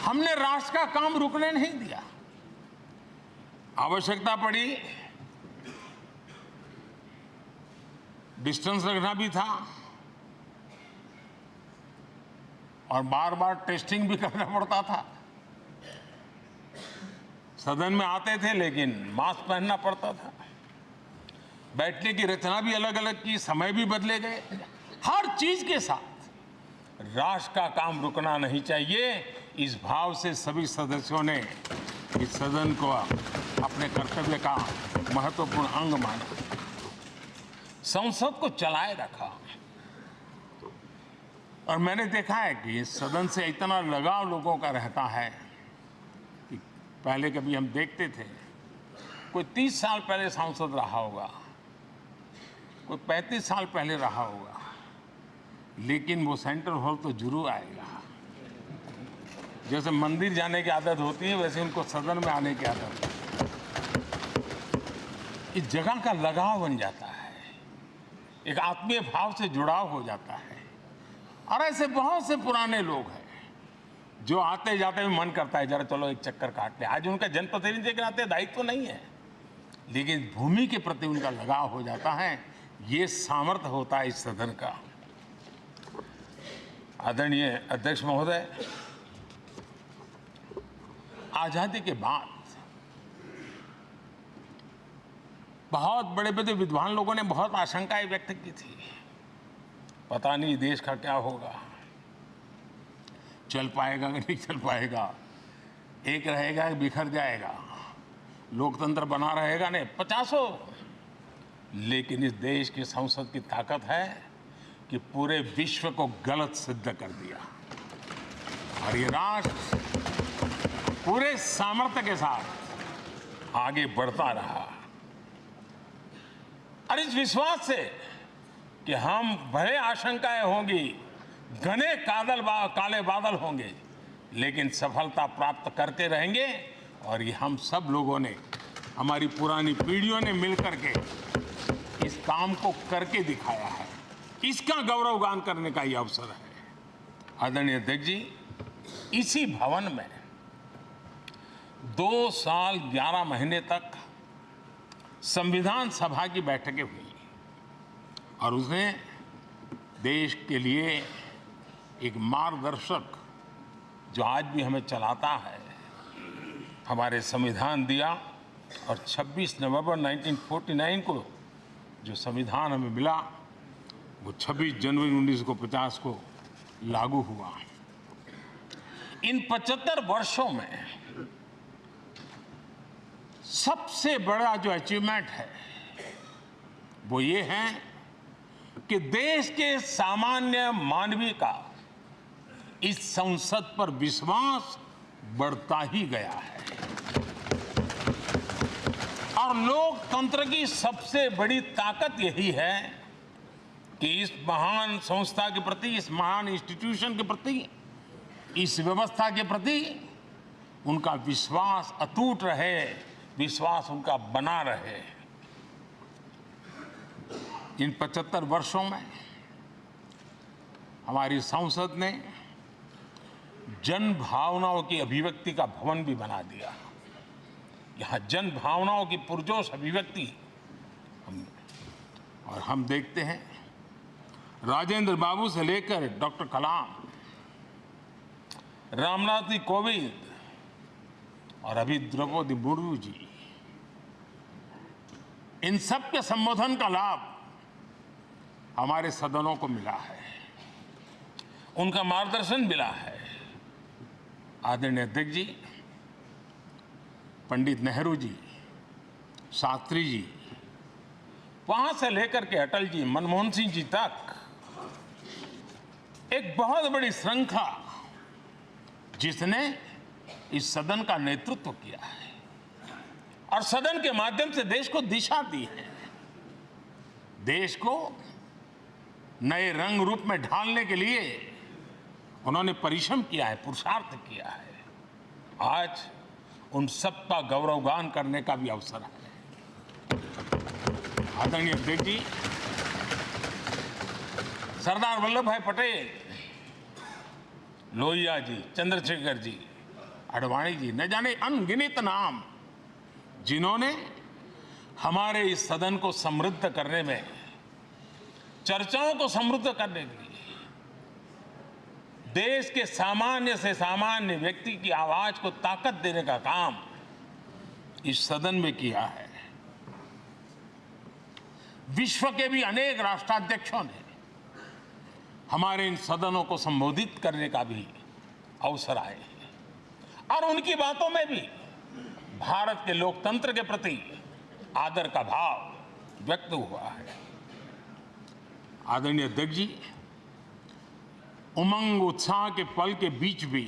हमने राष्ट्र का काम रुकने नहीं दिया। आवश्यकता पड़ी, डिस्टेंस रखना भी था और बार बार टेस्टिंग भी करना पड़ता था। सदन में आते थे लेकिन मास्क पहनना पड़ता था। बैठने की रचना भी अलग अलग की, समय भी बदले गए। हर चीज के साथ राष्ट्र का काम रुकना नहीं चाहिए, इस भाव से सभी सदस्यों ने इस सदन को अपने कर्तव्य का महत्वपूर्ण अंग माना, संसद को चलाए रखा। और मैंने देखा है कि इस सदन से इतना लगाव लोगों का रहता है कि पहले कभी हम देखते थे कोई 30 साल पहले सांसद रहा होगा, कोई 35 साल पहले रहा होगा, लेकिन वो सेंट्रल हॉल तो जरूर आएगा। जैसे मंदिर जाने की आदत होती है वैसे उनको सदन में आने की आदत है। इस जगह का लगाव बन जाता है, एक आत्मीय भाव से जुड़ाव हो जाता है। और ऐसे बहुत से पुराने लोग हैं जो आते जाते में मन करता है जरा चलो एक चक्कर काट ले। आज उनका जनप्रतिनिधि के नाते दायित्व तो नहीं है, लेकिन भूमि के प्रति उनका लगाव हो जाता है। ये सामर्थ्य होता है इस सदन का। आदरणीय अध्यक्ष महोदय, आजादी के बाद बहुत बड़े बड़े विद्वान लोगों ने बहुत आशंकाएं व्यक्त की थी, पता नहीं देश का क्या होगा, चल पाएगा कि नहीं चल पाएगा, एक रहेगा कि बिखर जाएगा, लोकतंत्र बना रहेगा नहीं, 50। लेकिन इस देश की संसद की ताकत है कि पूरे विश्व को गलत सिद्ध कर दिया और ये राष्ट्र पूरे सामर्थ्य के साथ आगे बढ़ता रहा। और इस विश्वास से कि हम भले आशंकाएं होंगी, घने काले बादल होंगे, लेकिन सफलता प्राप्त करते रहेंगे। और ये हम सब लोगों ने, हमारी पुरानी पीढ़ियों ने मिलकर के इस काम को करके दिखाया है। इसका गौरवगान करने का ये अवसर है। आदरणीय अध्यक्ष जी, इसी भवन में 2 साल 11 महीने तक संविधान सभा की बैठकें हुई और उसने देश के लिए एक मार्गदर्शक जो आज भी हमें चलाता है, हमारे संविधान दिया। और 26 नवंबर 1949 को जो संविधान हमें मिला वो 26 जनवरी 1950 को लागू हुआ। इन 75 वर्षों में सबसे बड़ा जो अचीवमेंट है वो ये है कि देश के सामान्य मानवी का इस संसद पर विश्वास बढ़ता ही गया है। और लोकतंत्र की सबसे बड़ी ताकत यही है कि इस महान संस्था के प्रति, इस महान इंस्टीट्यूशन के प्रति, इस व्यवस्था के प्रति उनका विश्वास अटूट रहे, विश्वास उनका बना रहे। इन 75 वर्षों में हमारी संसद ने जन भावनाओं की अभिव्यक्ति का भवन भी बना दिया। यहाँ जन भावनाओं की पुरजोश अभिव्यक्ति और हम देखते हैं राजेंद्र बाबू से लेकर डॉक्टर कलाम, रामनाथ जी कोविंद और अभी द्रौपदी मुर्मू जी, इन सब के संबोधन का लाभ हमारे सदनों को मिला है, उनका मार्गदर्शन मिला है। आदरणीय अध्यक्ष जी, पंडित नेहरू जी, शास्त्री जी, वहां से लेकर के अटल जी, मनमोहन सिंह जी तक एक बहुत बड़ी श्रृंखला जिसने इस सदन का नेतृत्व किया है और सदन के माध्यम से देश को दिशा दी है, देश को नए रंग रूप में ढालने के लिए उन्होंने परिश्रम किया है, पुरुषार्थ किया है। आज उन सबका गौरवगान करने का भी अवसर है। आदरणीय अध्यक्ष जी, सरदार वल्लभ भाई पटेल, लोहिया जी, चंद्रशेखर जी, आडवाणी जी, न जाने अनगिनत नाम जिन्होंने हमारे इस सदन को समृद्ध करने में, चर्चाओं को समृद्ध करने के लिए, देश के सामान्य से सामान्य व्यक्ति की आवाज को ताकत देने का काम इस सदन में किया है। विश्व के भी अनेक राष्ट्राध्यक्षों ने हमारे इन सदनों को संबोधित करने का भी अवसर आए हैं और उनकी बातों में भी भारत के लोकतंत्र के प्रति आदर का भाव व्यक्त हुआ है। आदरणीय अध्यक्ष जी, उमंग उत्साह के पल के बीच भी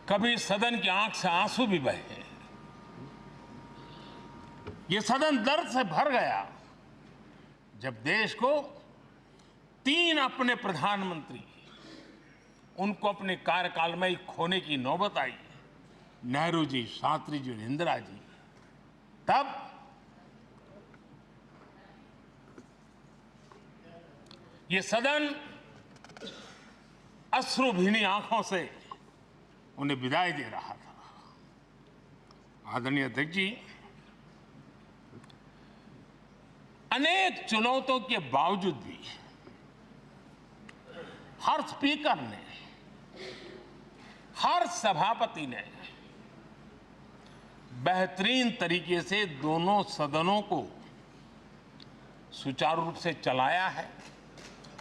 कभी सदन की आंख से आंसू भी बहे। ये सदन दर्द से भर गया जब देश को 3 अपने प्रधानमंत्री उनको अपने कार्यकाल में ही खोने की नौबत आई, नेहरू जी, शास्त्री जी और इंदिरा जी। तब ये सदन अश्रुभीनी आंखों से उन्हें विदाई दे रहा था। आदरणीय अध्यक्ष जी, अनेक चुनौतियों के बावजूद भी हर स्पीकर ने, हर सभापति ने बेहतरीन तरीके से दोनों सदनों को सुचारू रूप से चलाया है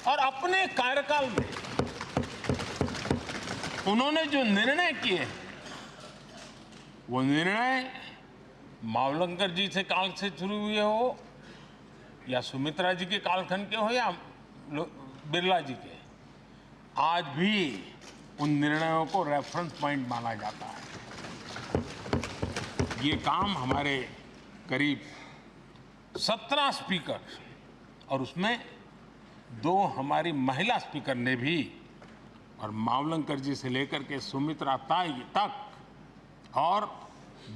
और अपने कार्यकाल में उन्होंने जो निर्णय किए वो निर्णय मावलंकर जी से काल से शुरू हुए हो या सुमित्रा जी के कालखंड के हो या बिरला जी के, आज भी उन निर्णयों को रेफरेंस पॉइंट माना जाता है। ये काम हमारे करीब 17 स्पीकर और उसमें 2 हमारी महिला स्पीकर ने भी, और मावलंकर जी से लेकर के सुमित्रा ताई तक और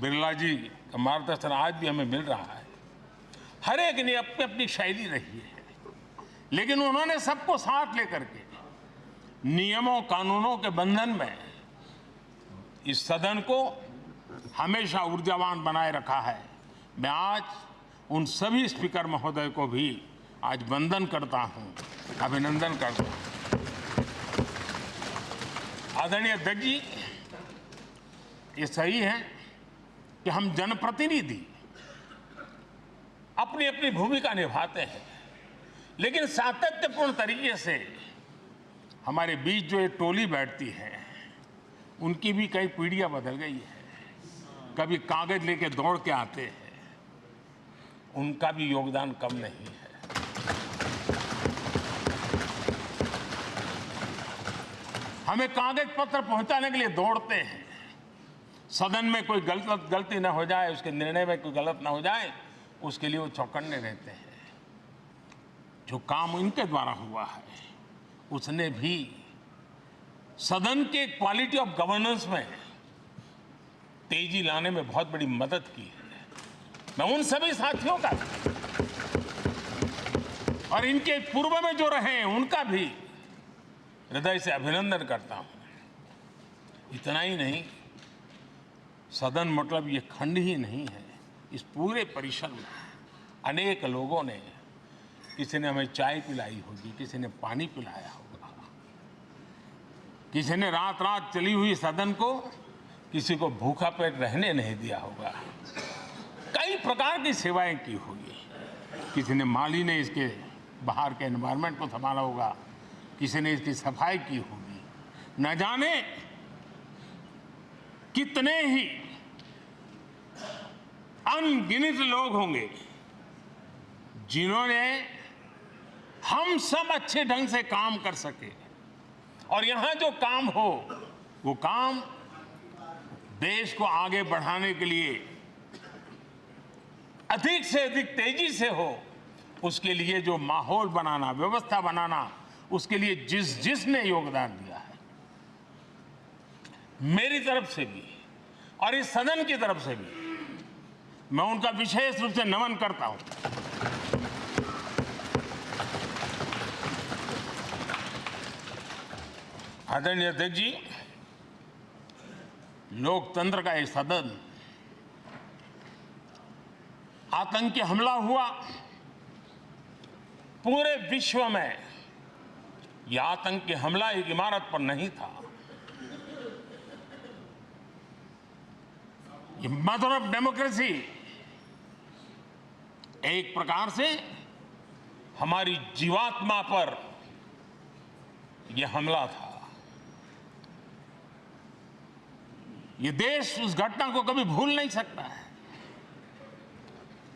बिरला जी का मार्गदर्शन आज भी हमें मिल रहा है। हर एक ने अपनी अपनी शैली रही है, लेकिन उन्होंने सबको साथ लेकर के नियमों कानूनों के बंधन में इस सदन को हमेशा ऊर्जावान बनाए रखा है। मैं आज उन सभी स्पीकर महोदय को भी आज वंदन करता हूं, अभिनंदन करता हूं। आदरणीय अध्यक्ष जी, ये सही है कि हम जनप्रतिनिधि अपनी अपनी भूमिका निभाते हैं, लेकिन सातत्यपूर्ण तरीके से हमारे बीच जो ये टोली बैठती है उनकी भी कई पीढ़ियां बदल गई है। कभी कागज लेके दौड़ के आते हैं, उनका भी योगदान कम नहीं है। हमें कागज पत्र पहुंचाने के लिए दौड़ते हैं, सदन में कोई गलती ना हो जाए, उसके निर्णय में कोई गलत ना हो जाए, उसके लिए वो चौकन्ने रहते हैं। जो काम इनके द्वारा हुआ है, उसने भी सदन के क्वालिटी ऑफ गवर्नेंस में तेजी लाने में बहुत बड़ी मदद की है। मैं उन सभी साथियों का और इनके पूर्व में जो रहे हैं उनका भी हृदय से अभिनंदन करता हूं। इतना ही नहीं, सदन मतलब ये खंड ही नहीं है, इस पूरे परिसर में अनेक लोगों ने, किसी ने हमें चाय पिलाई होगी, किसी ने पानी पिलाया होगा, किसी ने रात रात चली हुई सदन को किसी को भूखा पेट रहने नहीं दिया होगा। कई प्रकार की सेवाएं की होगी। किसी ने माली ने इसके बाहर के एनवायरनमेंट को संभाला होगा, किसी ने इसकी सफाई की होगी। न जाने कितने ही अनगिनत लोग होंगे जिन्होंने हम सब अच्छे ढंग से काम कर सके, और यहां जो काम हो वो काम देश को आगे बढ़ाने के लिए अधिक से अधिक तेजी से हो, उसके लिए जो माहौल बनाना, व्यवस्था बनाना, उसके लिए जिसने योगदान दिया है, मेरी तरफ से भी और इस सदन की तरफ से भी मैं उनका विशेष रूप से नमन करता हूं। आदरणीय अध्यक्ष जी, लोकतंत्र का ये सदन, आतंकी हमला हुआ, पूरे विश्व में यह आतंकी हमला एक इमारत पर नहीं था, ये मदर ऑफ डेमोक्रेसी एक प्रकार से हमारी जीवात्मा पर यह हमला था। ये देश उस घटना को कभी भूल नहीं सकता है,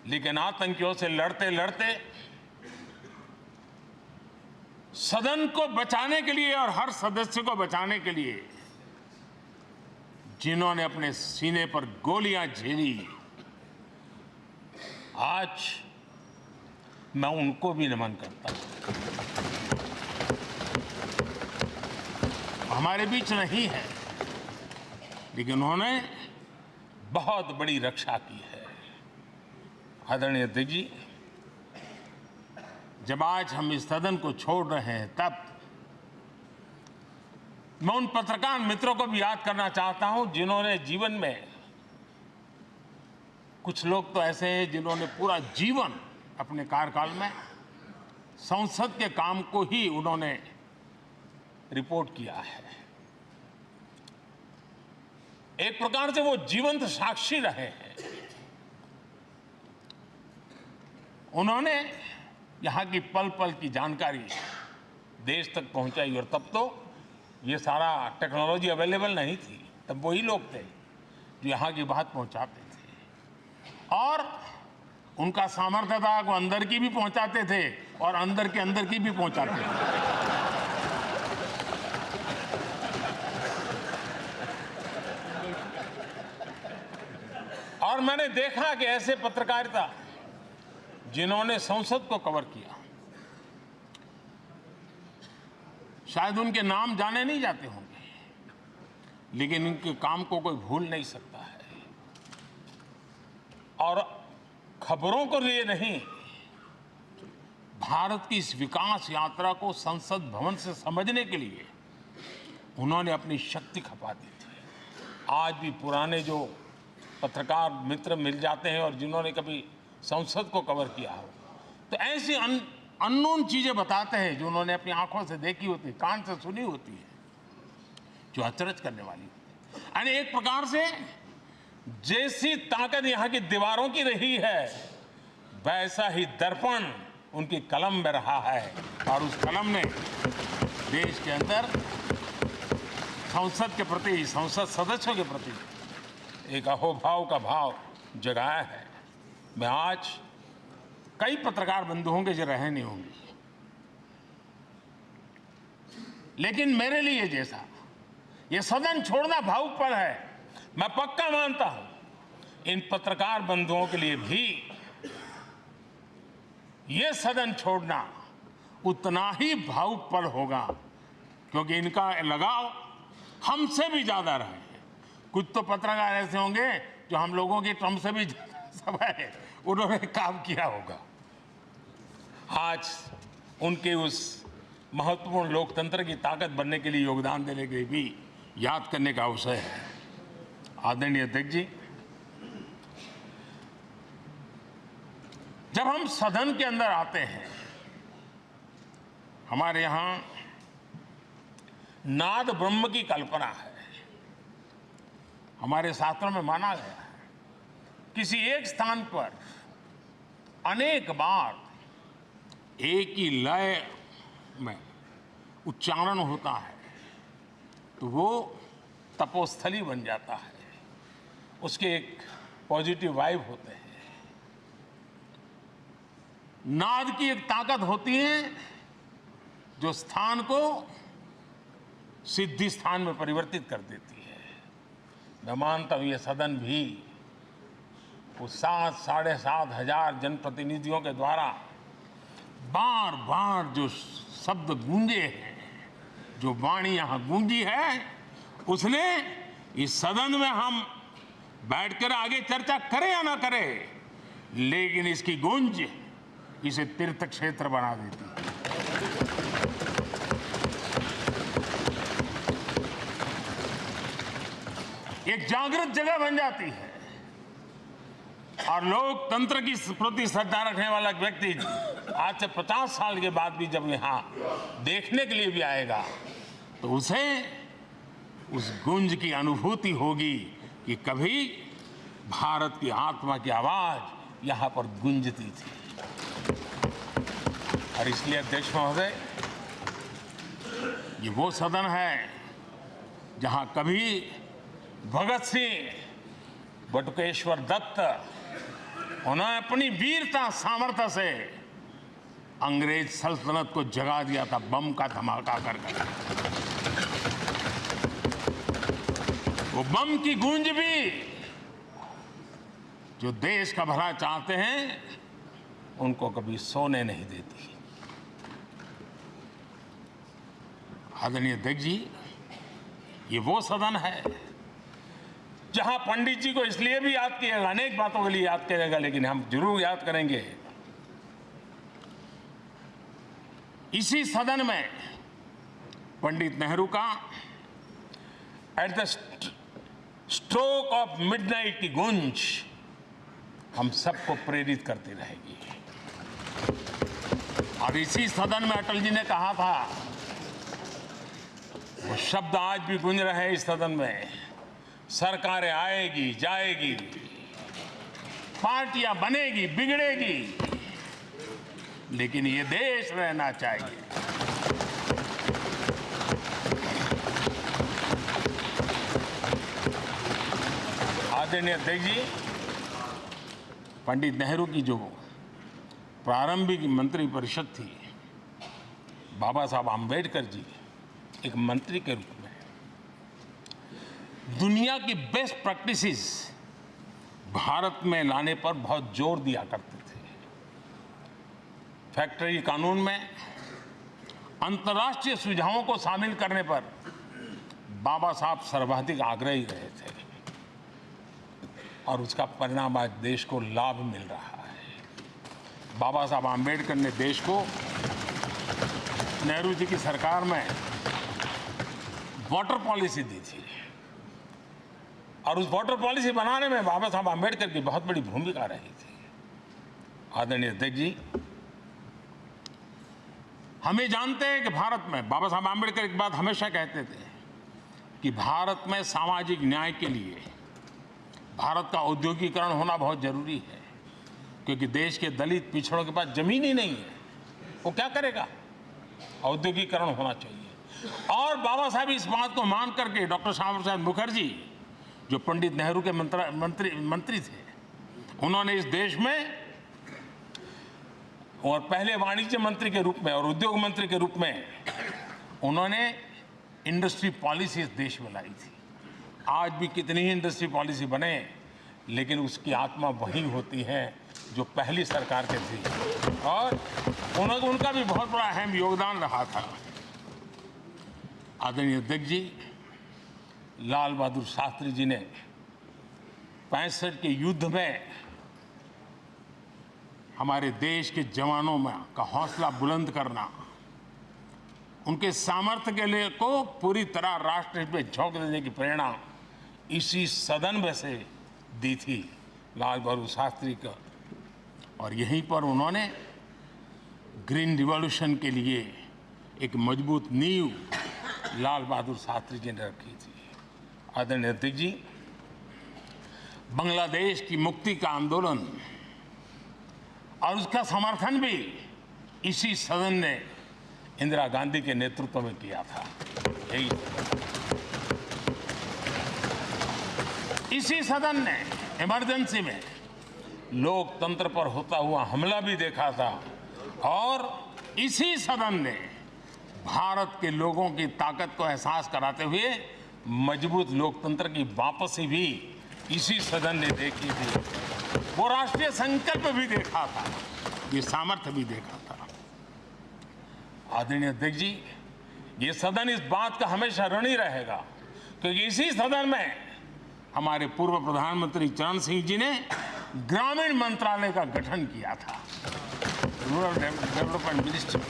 लेकिन आतंकियों से लड़ते लड़ते सदन को बचाने के लिए और हर सदस्य को बचाने के लिए जिन्होंने अपने सीने पर गोलियां झेली, आज मैं उनको भी नमन करता हूं। हमारे बीच नहीं है, लेकिन उन्होंने बहुत बड़ी रक्षा की है। आदरणीय अध्यक्ष जी, जब आज हम इस सदन को छोड़ रहे हैं, तब मैं उन पत्रकार मित्रों को भी याद करना चाहता हूं जिन्होंने जीवन में, कुछ लोग तो ऐसे हैं जिन्होंने पूरा जीवन अपने कार्यकाल में संसद के काम को ही उन्होंने रिपोर्ट किया है। एक प्रकार से वो जीवंत साक्षी रहे हैं। उन्होंने यहाँ की पल पल की जानकारी देश तक पहुंचाई, और तब तो ये सारा टेक्नोलॉजी अवेलेबल नहीं थी। तब वही लोग थे जो यहाँ की बात पहुंचाते थे, और उनका सामर्थ्य था वो अंदर की भी पहुंचाते थे और अंदर की भी पहुंचाते थे। और मैंने देखा कि ऐसे पत्रकारिता जिन्होंने संसद को कवर किया, शायद उनके नाम जाने नहीं जाते होंगे, लेकिन उनके काम को कोई भूल नहीं सकता है। और खबरों को लिए नहीं, भारत की इस विकास यात्रा को संसद भवन से समझने के लिए उन्होंने अपनी शक्ति खपा दी थी। आज भी पुराने जो पत्रकार मित्र मिल जाते हैं और जिन्होंने कभी संसद को कवर किया हो, तो ऐसी अननोन चीजें बताते हैं जो उन्होंने अपनी आंखों से देखी होती, कान से सुनी होती है, जो अचरज करने वाली होती है। यानी एक प्रकार से जैसी ताकत यहाँ की दीवारों की रही है, वैसा ही दर्पण उनकी कलम में रहा है, और उस कलम ने देश के अंदर संसद के प्रति, संसद सदस्यों के प्रति एक अहोभाव का भाव जगाया है। मैं आज कई पत्रकार बंधुओं के रहे नहीं होंगी, लेकिन मेरे लिए जैसा ये सदन छोड़ना भावुकपन है, मैं पक्का मानता हूं इन पत्रकार बंधुओं के लिए भी ये सदन छोड़ना उतना ही भावुकपन होगा, क्योंकि इनका लगाव हमसे भी ज्यादा रहे हैं। कुछ तो पत्रकार ऐसे होंगे जो हम लोगों की टर्म से भी समय उन्होंने काम किया होगा। आज उनके उस महत्वपूर्ण लोकतंत्र की ताकत बनने के लिए, योगदान देने के लिए भी याद करने का अवसर है। आदरणीय अध्यक्ष जी, जब हम सदन के अंदर आते हैं, हमारे यहां नाद ब्रह्म की कल्पना है। हमारे शास्त्रों में माना गया है किसी एक स्थान पर अनेक बार एक ही लय में उच्चारण होता है तो वो तपोस्थली बन जाता है, उसके एक पॉजिटिव वाइब होते हैं। नाद की एक ताकत होती है जो स्थान को सिद्धि स्थान में परिवर्तित कर देती है। मैं मानता हूं ये सदन भी उस 7-7.5 हजार जनप्रतिनिधियों के द्वारा बार बार जो शब्द गूंजे हैं, जो वाणी यहां गूंजी है, उसने इस सदन में हम बैठकर आगे चर्चा करें या ना करें, लेकिन इसकी गूंज इसे तीर्थ क्षेत्र बना देती है। एक जागृत जगह बन जाती है और लोकतंत्र की प्रति श्रद्धा रखने वाला व्यक्ति आज से 50 साल के बाद भी जब यहां देखने के लिए भी आएगा तो उसे उस गूंज की अनुभूति होगी कि कभी भारत की आत्मा की आवाज यहां पर गूंजती थी। और इसलिए अध्यक्ष महोदय, ये वो सदन है जहां कभी भगत सिंह, बटुकेश्वर दत्त, उन्होंने अपनी वीरता सामर्थ्य से अंग्रेज सल्तनत को जगा दिया था बम का धमाका कर। वो बम की गूंज भी जो देश का भला चाहते हैं उनको कभी सोने नहीं देती। आदरणीय अध्यक्ष जी, ये वो सदन है जहां पंडित जी को इसलिए भी याद किएगा, अनेक बातों के लिए याद करेगा, लेकिन हम जरूर याद करेंगे इसी सदन में पंडित नेहरू का at the stroke of midnight की गूंज हम सबको प्रेरित करती रहेगी। और इसी सदन में अटल जी ने कहा था, वो शब्द आज भी गूंज रहे हैं इस सदन में, सरकारें आएगी जाएगी, पार्टियां बनेगी बिगड़ेगी, लेकिन ये देश रहना चाहिए। आदरणीय अध्यक्ष जी, पंडित नेहरू की जो प्रारंभिक मंत्री परिषद थी, बाबा साहब आम्बेडकर जी एक मंत्री के रूप में दुनिया की बेस्ट प्रैक्टिसेस भारत में लाने पर बहुत जोर दिया करते थे। फैक्ट्री कानून में अंतर्राष्ट्रीय सुझावों को शामिल करने पर बाबा साहब सर्वाधिक आग्रही रहे थे और उसका परिणाम आज देश को लाभ मिल रहा है। बाबा साहब आम्बेडकर ने देश को नेहरू जी की सरकार में वाटर पॉलिसी दी थी और उस वाटर पॉलिसी बनाने में बाबा साहब आम्बेडकर की बहुत बड़ी भूमिका रही थी। आदरणीय अध्यक्ष जी, हम ये जानते हैं कि भारत में बाबा साहब आम्बेडकर एक बात हमेशा कहते थे कि भारत में सामाजिक न्याय के लिए भारत का औद्योगिकरण होना बहुत जरूरी है, क्योंकि देश के दलित पिछड़ों के पास जमीन ही नहीं है, वो क्या करेगा? औद्योगिकरण होना चाहिए। और बाबा साहब इस बात को मान करके, डॉक्टर श्यामा प्रसाद मुखर्जी जो पंडित नेहरू के मंत्री थे, उन्होंने इस देश में और पहले वाणिज्य मंत्री के रूप में और उद्योग मंत्री के रूप में उन्होंने इंडस्ट्री पॉलिसी इस देश में लाई थी। आज भी कितनी ही इंडस्ट्री पॉलिसी बने, लेकिन उसकी आत्मा वही होती है जो पहली सरकार के थी, और उनका भी बहुत बड़ा अहम योगदान रहा था। आदरणीय अध्यक्ष जी, लाल बहादुर शास्त्री जी ने 65 के युद्ध में हमारे देश के जवानों में का हौसला बुलंद करना, उनके सामर्थ्य के लिए को पूरी तरह राष्ट्र हित में झोंक देने की प्रेरणा इसी सदन में से दी थी लाल बहादुर शास्त्री का। और यहीं पर उन्होंने ग्रीन रिवॉल्यूशन के लिए एक मजबूत नींव लाल बहादुर शास्त्री जी ने रखी थी। आदरणीय अध्यक्ष जी, बांग्लादेश की मुक्ति का आंदोलन और उसका समर्थन भी इसी सदन ने इंदिरा गांधी के नेतृत्व में किया था। इसी सदन ने इमरजेंसी में लोकतंत्र पर होता हुआ हमला भी देखा था, और इसी सदन ने भारत के लोगों की ताकत को एहसास कराते हुए मजबूत लोकतंत्र की वापसी भी इसी सदन ने देखी थी। वो राष्ट्रीय संकल्प भी देखा था, ये सामर्थ्य भी देखा था। आदरणीय अध्यक्ष जी, ये सदन इस बात का हमेशा ऋणी रहेगा, क्योंकि इसी सदन में हमारे पूर्व प्रधानमंत्री चरण सिंह जी ने ग्रामीण मंत्रालय का गठन किया था, रूरल डेवलपमेंट मिनिस्ट्री।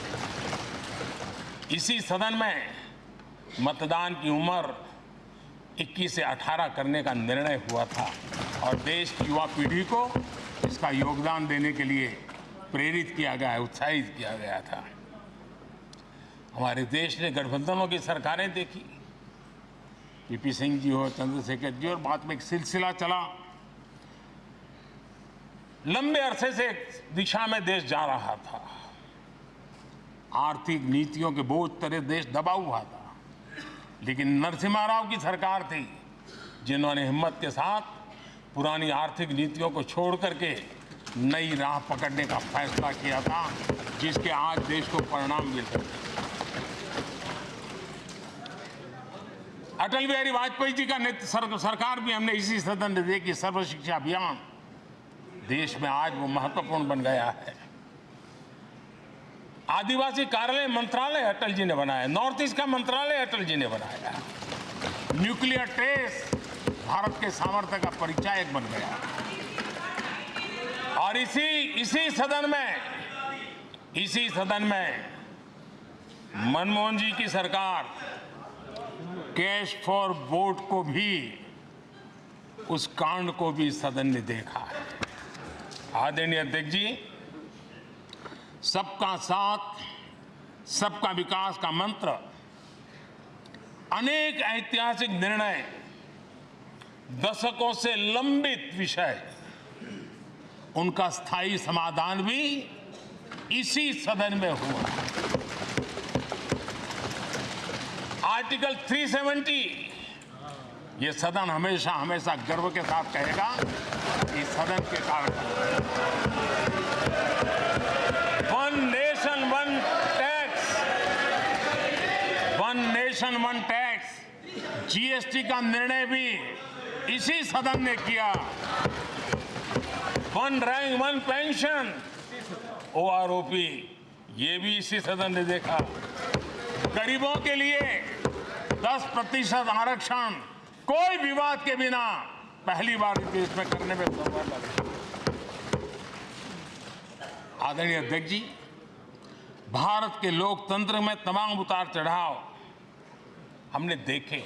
इसी सदन में मतदान की उम्र 21 से 18 करने का निर्णय हुआ था, और देश की युवा पीढ़ी को इसका योगदान देने के लिए प्रेरित किया गया है, उत्साहित किया गया था। हमारे देश ने गठबंधनों की सरकारें देखी, पीपी सिंह जी हो, चंद्रशेखर जी, और बाद में एक सिलसिला चला। लंबे अरसे से एक दिशा में देश जा रहा था, आर्थिक नीतियों के बोझ तले देश दबा हुआ था, लेकिन नरसिम्हा राव की सरकार थी जिन्होंने हिम्मत के साथ पुरानी आर्थिक नीतियों को छोड़ करके नई राह पकड़ने का फैसला किया था, जिसके आज देश को परिणाम मिल रहे हैं। अटल बिहारी वाजपेयी जी का सरकार भी हमने इसी सदन ने देखी। सर्व शिक्षा अभियान देश में आज वो महत्वपूर्ण बन गया है। आदिवासी कार्यालय मंत्रालय अटल जी ने बनाया, नॉर्थ ईस्ट का मंत्रालय अटल जी ने बनाया। न्यूक्लियर टेस्ट भारत के सामर्थ्य का परिचायक बन गया। और इसी सदन में मनमोहन जी की सरकार कैश फॉर वोट को भी, उस कांड को भी सदन ने देखा है। आदरणीय अध्यक्ष जी, सबका साथ सबका विकास का मंत्र, अनेक ऐतिहासिक निर्णय, दशकों से लंबित विषय, उनका स्थायी समाधान भी इसी सदन में हुआ। आर्टिकल 370, ये सदन हमेशा हमेशा गर्व के साथ कहेगा कि सदन के कारण one nation one tax, GST का निर्णय भी इसी सदन ने किया। One rank one pension, OROP, ये भी इसी सदन ने देखा। गरीबों के लिए 10% आरक्षण कोई विवाद के बिना पहली बार देश में करने में सफल लगे। आदरणीय अध्यक्ष जी, भारत के लोकतंत्र में तमाम उतार चढ़ाव हमने देखे,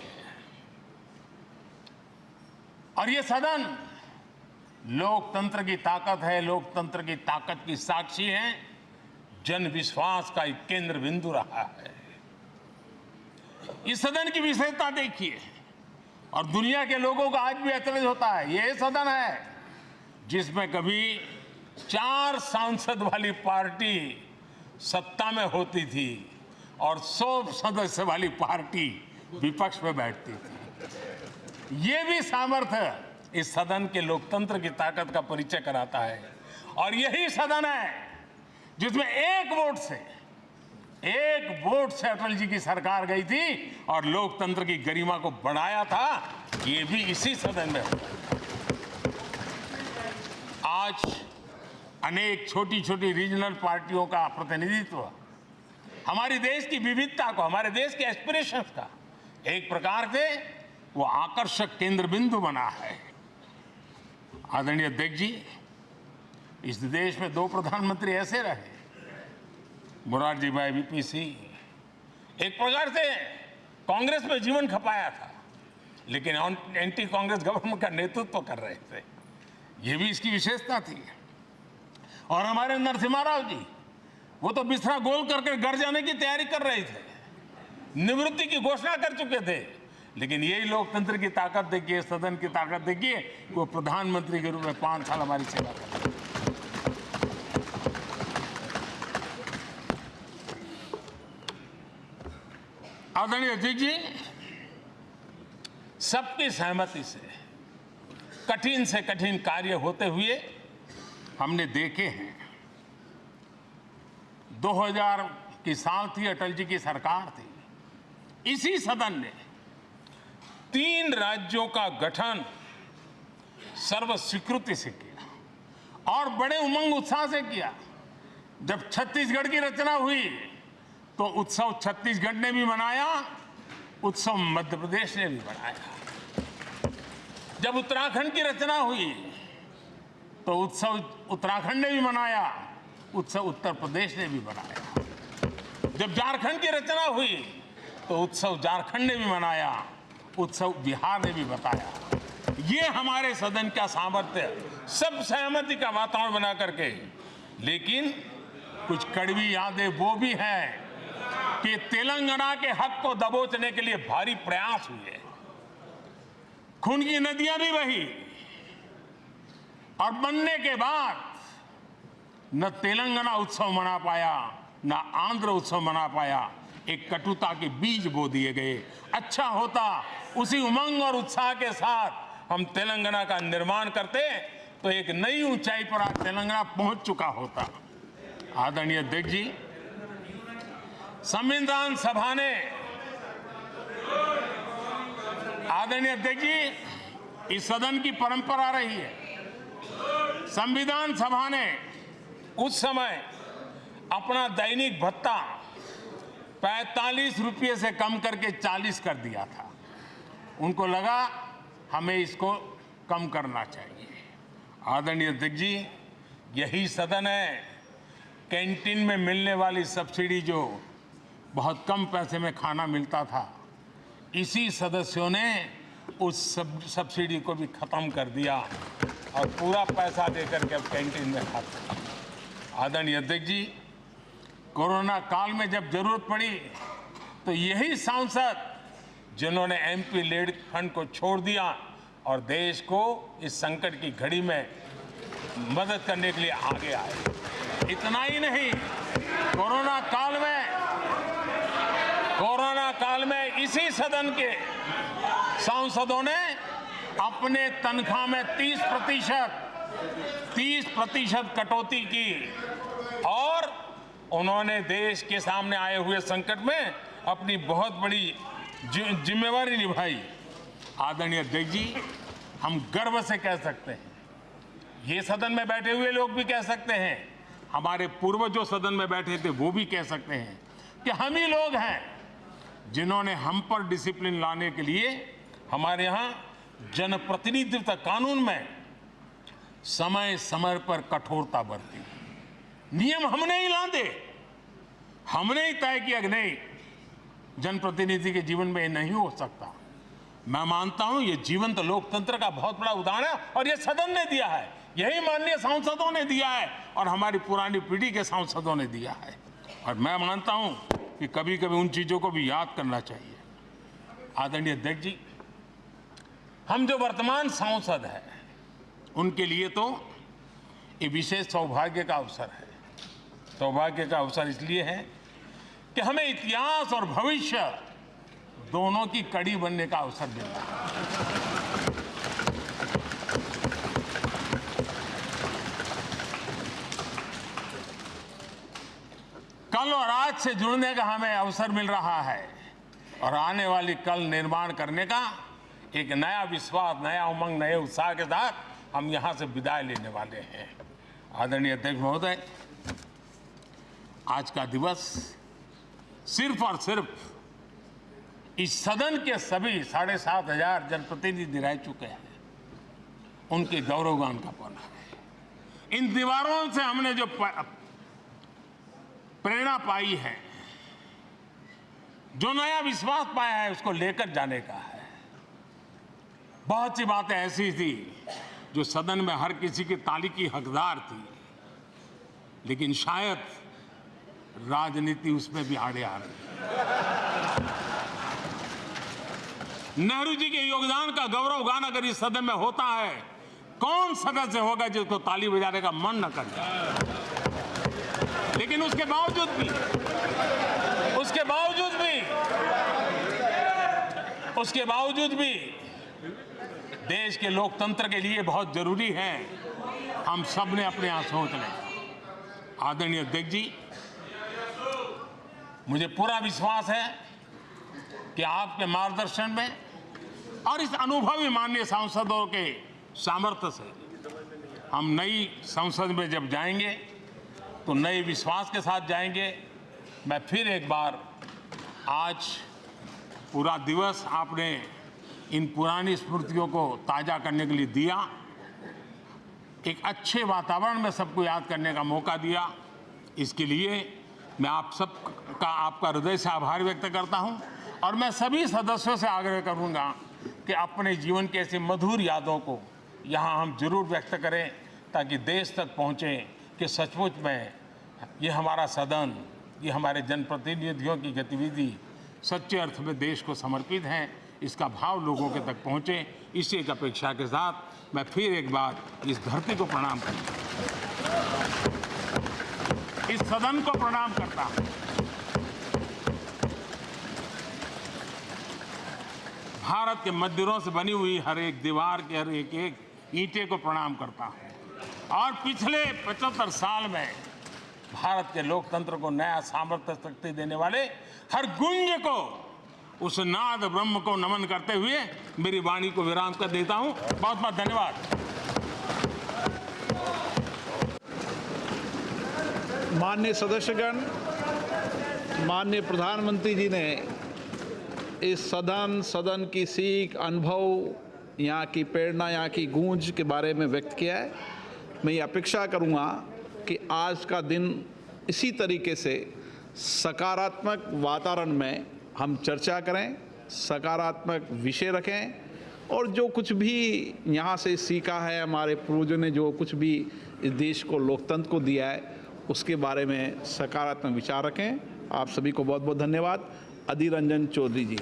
और ये सदन लोकतंत्र की ताकत है, लोकतंत्र की ताकत की साक्षी है, जन विश्वास का एक केंद्र बिंदु रहा है। इस सदन की विशेषता देखिए, और दुनिया के लोगों का आज भी ऐतराज होता है। ये सदन है जिसमें कभी 4 सांसद वाली पार्टी सत्ता में होती थी और 100 सदस्य वाली पार्टी विपक्ष में बैठती थी। ये भी सामर्थ्य इस सदन के लोकतंत्र की ताकत का परिचय कराता है। और यही सदन है जिसमें एक वोट से अटल जी की सरकार गई थी और लोकतंत्र की गरिमा को बढ़ाया था। ये भी इसी सदन में हुआ। आज अनेक छोटी छोटी रीजनल पार्टियों का प्रतिनिधित्व हमारे देश की विविधता को, हमारे देश के एस्पिरेशंस का एक प्रकार से वो आकर्षक केंद्र बिंदु बना है। आदरणीय अध्यक्ष जी, इस देश में 2 प्रधानमंत्री ऐसे रहे, मोरारजी भाई वीपी सिंह एक प्रकार से कांग्रेस में जीवन खपाया था, लेकिन एंटी कांग्रेस गवर्नमेंट का नेतृत्व कर रहे थे। ये भी इसकी विशेषता थी। और हमारे नरसिम्हा राव जी, वो तो बिस्तरा गोल करके घर जाने की तैयारी कर रहे थे, निवृत्ति की घोषणा कर चुके थे। लेकिन यही लोकतंत्र की ताकत देखिए, सदन की ताकत देखिए, वो प्रधानमंत्री के रूप में 5 साल हमारी सेवा कर रहे। आदरणीय अध्यक्ष जी, सबकी सहमति से कठिन कार्य होते हुए हमने देखे हैं। 2000 की साल थी, अटल जी की सरकार थी। इसी सदन ने 3 राज्यों का गठन सर्व स्वीकृति से किया और बड़े उमंग उत्साह से किया। जब छत्तीसगढ़ की रचना हुई तो उत्सव छत्तीसगढ़ ने भी मनाया, उत्सव मध्य प्रदेश ने भी मनाया। जब उत्तराखंड की रचना हुई तो उत्सव उत्तराखंड ने भी मनाया, उत्सव उत्तर प्रदेश ने भी मनाया। जब झारखंड की रचना हुई तो उत्सव झारखंड ने भी मनाया, उत्सव बिहार ने भी बताया। ये हमारे सदन का सामर्थ्य, सब सहमति का वातावरण बना करके। लेकिन कुछ कड़वी यादें वो भी हैं कि तेलंगाना के हक को दबोचने के लिए भारी प्रयास हुए, खून की नदियां भी बही और बनने के बाद न तेलंगाना उत्सव मना पाया, न आंध्र उत्सव मना पाया। एक कटुता के बीज बो दिए गए। अच्छा होता उसी उमंग और उत्साह के साथ हम तेलंगाना का निर्माण करते तो एक नई ऊंचाई पर आज तेलंगाना पहुंच चुका होता। आदरणीय अध्यक्ष जी, संविधान सभा ने, आदरणीय अध्यक्ष जी, इस सदन की परंपरा रही है। संविधान सभा ने उस समय अपना दैनिक भत्ता 45 रुपये से कम करके 40 कर दिया था। उनको लगा हमें इसको कम करना चाहिए। आदरणीय अध्यक्ष जी, यही सदन है कैंटीन में मिलने वाली सब्सिडी, जो बहुत कम पैसे में खाना मिलता था, इसी सदस्यों ने उस सब्सिडी को भी खत्म कर दिया और पूरा पैसा देकर के अब कैंटीन में खाते हैं। आदरणीय अध्यक्ष जी, कोरोना काल में जब जरूरत पड़ी तो यही सांसद जिन्होंने एमपी लेड फंड को छोड़ दिया और देश को इस संकट की घड़ी में मदद करने के लिए आगे आए। इतना ही नहीं, कोरोना काल में इसी सदन के सांसदों ने अपने तनख्वाह में 30% कटौती की और उन्होंने देश के सामने आए हुए संकट में अपनी बहुत बड़ी जिम्मेवारी निभाई। आदरणीय अध्यक्ष जी, हम गर्व से कह सकते हैं, ये सदन में बैठे हुए लोग भी कह सकते हैं, हमारे पूर्वज जो सदन में बैठे थे वो भी कह सकते हैं कि हम ही लोग हैं जिन्होंने हम पर डिसिप्लिन लाने के लिए हमारे यहाँ जनप्रतिनिधित्व कानून में समय समय पर कठोरता बरती। नियम हमने ही लादे, हमने ही तय किया कि नहीं, जनप्रतिनिधि के जीवन में ये नहीं हो सकता। मैं मानता हूं ये जीवंत लोकतंत्र का बहुत बड़ा उदाहरण है और ये सदन ने दिया है, यही माननीय सांसदों ने दिया है और हमारी पुरानी पीढ़ी के सांसदों ने दिया है। और मैं मानता हूं कि कभी कभी उन चीजों को भी याद करना चाहिए। आदरणीय अध्यक्ष जी, हम जो वर्तमान सांसद हैं उनके लिए तो ये विशेष सौभाग्य का अवसर है। सौभाग्य का अवसर इसलिए है कि हमें इतिहास और भविष्य दोनों की कड़ी बनने का अवसर मिला है। कल और आज से जुड़ने का हमें अवसर मिल रहा है और आने वाली कल निर्माण करने का एक नया विश्वास, नया उमंग, नए उत्साह के साथ हम यहां से विदाई लेने वाले हैं। आदरणीय अध्यक्ष महोदय, आज का दिवस सिर्फ और सिर्फ इस सदन के सभी 7,500 जनप्रतिनिधि रह चुके हैं उनके गौरवगान का पल है। इन दीवारों से हमने जो प्रेरणा पाई है, जो नया विश्वास पाया है, उसको लेकर जाने का है। बहुत सी बातें ऐसी थी जो सदन में हर किसी की ताली की हकदार थी, लेकिन शायद राजनीति उसमें भी आड़े आ रही। नेहरू जी के योगदान का गौरवगान अगर इस सदन में होता है, कौन सदस्य होगा जिसको ताली बजाने का मन न कर जाए। लेकिन उसके बावजूद भी देश के लोकतंत्र के लिए बहुत जरूरी है हम सब ने अपने यहां सोच लें। आदरणीय अध्यक्ष जी, मुझे पूरा विश्वास है कि आपके मार्गदर्शन में और इस अनुभवी माननीय सांसदों के सामर्थ्य से हम नई संसद में जब जाएंगे तो नए विश्वास के साथ जाएंगे। मैं फिर एक बार, आज पूरा दिवस आपने इन पुरानी स्मृतियों को ताज़ा करने के लिए दिया, एक अच्छे वातावरण में सबको याद करने का मौका दिया। इसके लिए मैं आप सबका, आपका हृदय से आभार व्यक्त करता हूं और मैं सभी सदस्यों से आग्रह करूंगा कि अपने जीवन की ऐसी मधुर यादों को यहां हम जरूर व्यक्त करें, ताकि देश तक पहुंचे कि सचमुच में ये हमारा सदन, ये हमारे जनप्रतिनिधियों की गतिविधि सच्चे अर्थ में देश को समर्पित है। इसका भाव लोगों के तक पहुंचे, इसी एक अपेक्षा के साथ मैं फिर एक बार इस धरती को प्रणाम करता हूं, इस सदन को प्रणाम करता हूं। भारत के मंदिरों से बनी हुई हर एक दीवार के हर एक ईंटे को प्रणाम करता हूं और पिछले 75 साल में भारत के लोकतंत्र को नया सामर्थ्य शक्ति देने वाले हर गुंज को, उस नाद ब्रह्म को नमन करते हुए मेरी वाणी को विराम कर देता हूं। बहुत बहुत धन्यवाद। माननीय सदस्यगण, माननीय प्रधानमंत्री जी ने इस सदन की सीख, अनुभव, यहाँ की प्रेरणा, यहाँ की गूंज के बारे में व्यक्त किया है। मैं ये अपेक्षा करूँगा कि आज का दिन इसी तरीके से सकारात्मक वातावरण में हम चर्चा करें, सकारात्मक विषय रखें और जो कुछ भी यहाँ से सीखा है, हमारे पूर्वजों ने जो कुछ भी इस देश को, लोकतंत्र को दिया है, उसके बारे में सकारात्मक विचार रखें। आप सभी को बहुत बहुत धन्यवाद। अधीर रंजन चौधरी जी।